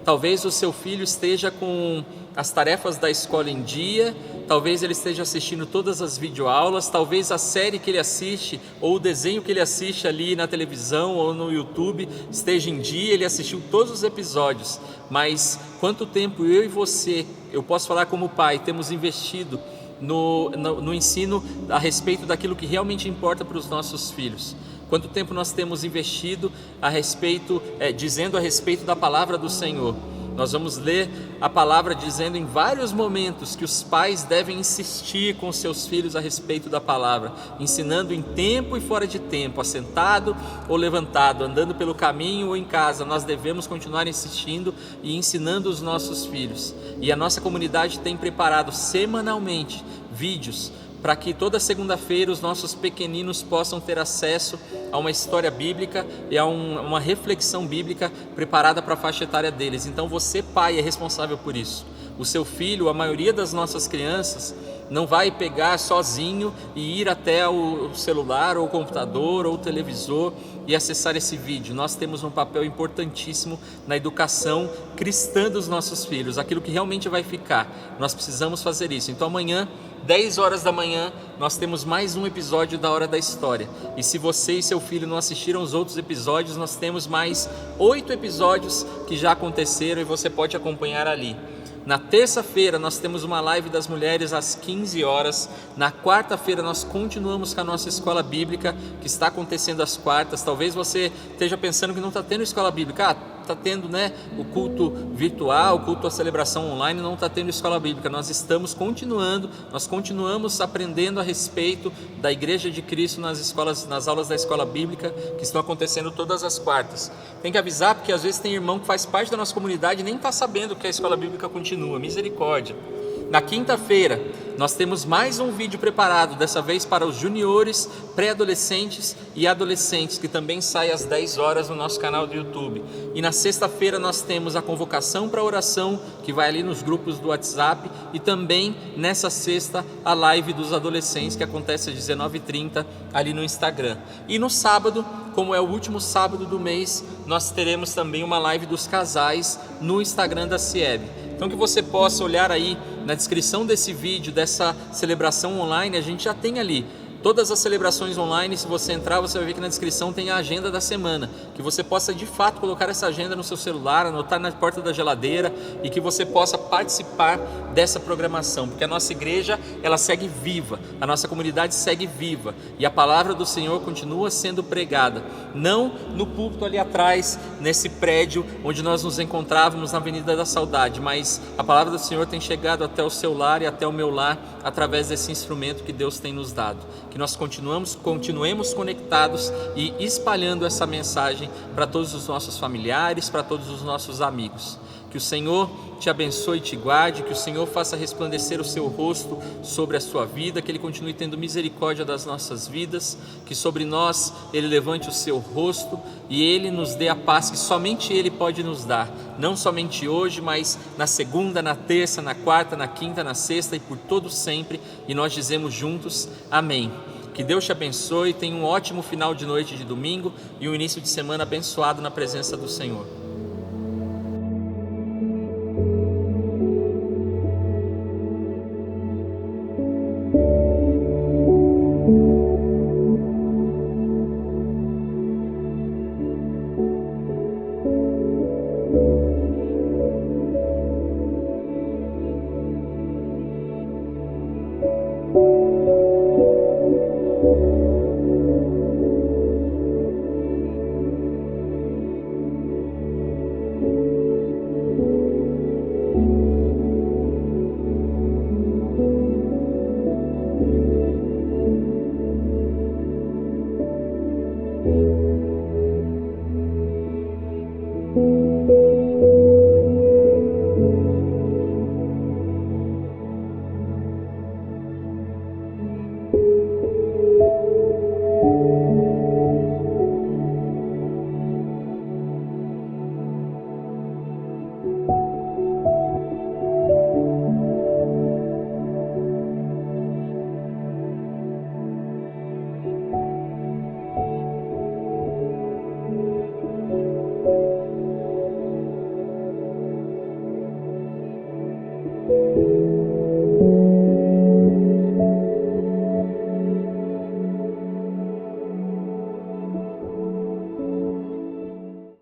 Talvez o seu filho esteja com as tarefas da escola em dia, talvez ele esteja assistindo todas as videoaulas, talvez a série que ele assiste ou o desenho que ele assiste ali na televisão ou no YouTube esteja em dia, ele assistiu todos os episódios, mas quanto tempo eu e você, eu posso falar como pai, temos investido no ensino a respeito daquilo que realmente importa para os nossos filhos? Quanto tempo nós temos investido dizendo a respeito da palavra do Senhor? Nós vamos ler a palavra dizendo em vários momentos que os pais devem insistir com seus filhos a respeito da palavra, ensinando em tempo e fora de tempo, assentado ou levantado, andando pelo caminho ou em casa. Nós devemos continuar insistindo e ensinando os nossos filhos. E a nossa comunidade tem preparado semanalmente vídeos para que toda segunda-feira os nossos pequeninos possam ter acesso a uma história bíblica e a uma reflexão bíblica preparada para a faixa etária deles. Então você, pai, é responsável por isso. O seu filho, a maioria das nossas crianças, não vai pegar sozinho e ir até o celular ou o computador ou o televisor e acessar esse vídeo. Nós temos um papel importantíssimo na educação cristã dos nossos filhos, aquilo que realmente vai ficar. Nós precisamos fazer isso. Então amanhã, 10 horas da manhã, nós temos mais um episódio da Hora da História. E se você e seu filho não assistiram os outros episódios, nós temos mais 8 episódios que já aconteceram e você pode acompanhar ali. Na terça-feira nós temos uma live das mulheres às 15 horas. Na quarta-feira nós continuamos com a nossa escola bíblica, que está acontecendo às quartas. Talvez você esteja pensando que não está tendo escola bíblica. Está tendo, o culto virtual, o culto à celebração online, não está tendo escola bíblica. Nós continuamos aprendendo a respeito da Igreja de Cristo nas aulas da escola bíblica, que estão acontecendo todas as quartas. Tem que avisar, porque às vezes tem irmão que faz parte da nossa comunidade e nem está sabendo que a escola bíblica continua. Misericórdia. Na quinta-feira, nós temos mais um vídeo preparado, dessa vez para os juniores, pré-adolescentes e adolescentes, que também sai às 10 horas no nosso canal do YouTube. E na sexta-feira nós temos a convocação para oração, que vai ali nos grupos do WhatsApp, e também nessa sexta a live dos adolescentes, que acontece às 19h30 ali no Instagram. E no sábado, como é o último sábado do mês, nós teremos também uma live dos casais no Instagram da CIEB. Então que você possa olhar aí na descrição desse vídeo, dessa celebração online, a gente já tem ali todas as celebrações online. Se você entrar, você vai ver que na descrição tem a agenda da semana, que você possa de fato colocar essa agenda no seu celular, anotar na porta da geladeira, e que você possa participar dessa programação, porque a nossa igreja, ela segue viva, a nossa comunidade segue viva, e a palavra do Senhor continua sendo pregada, não no púlpito ali atrás, nesse prédio onde nós nos encontrávamos na Avenida da Saudade, mas a palavra do Senhor tem chegado até o seu lar e até o meu lar, através desse instrumento que Deus tem nos dado. Que nós continuemos conectados e espalhando essa mensagem para todos os nossos familiares, para todos os nossos amigos. Que o Senhor te abençoe e te guarde, que o Senhor faça resplandecer o seu rosto sobre a sua vida, que Ele continue tendo misericórdia das nossas vidas, que sobre nós Ele levante o seu rosto e Ele nos dê a paz que somente Ele pode nos dar, não somente hoje, mas na segunda, na terça, na quarta, na quinta, na sexta e por todo sempre, e nós dizemos juntos, amém. Que Deus te abençoe, tenha um ótimo final de noite de domingo e um início de semana abençoado na presença do Senhor.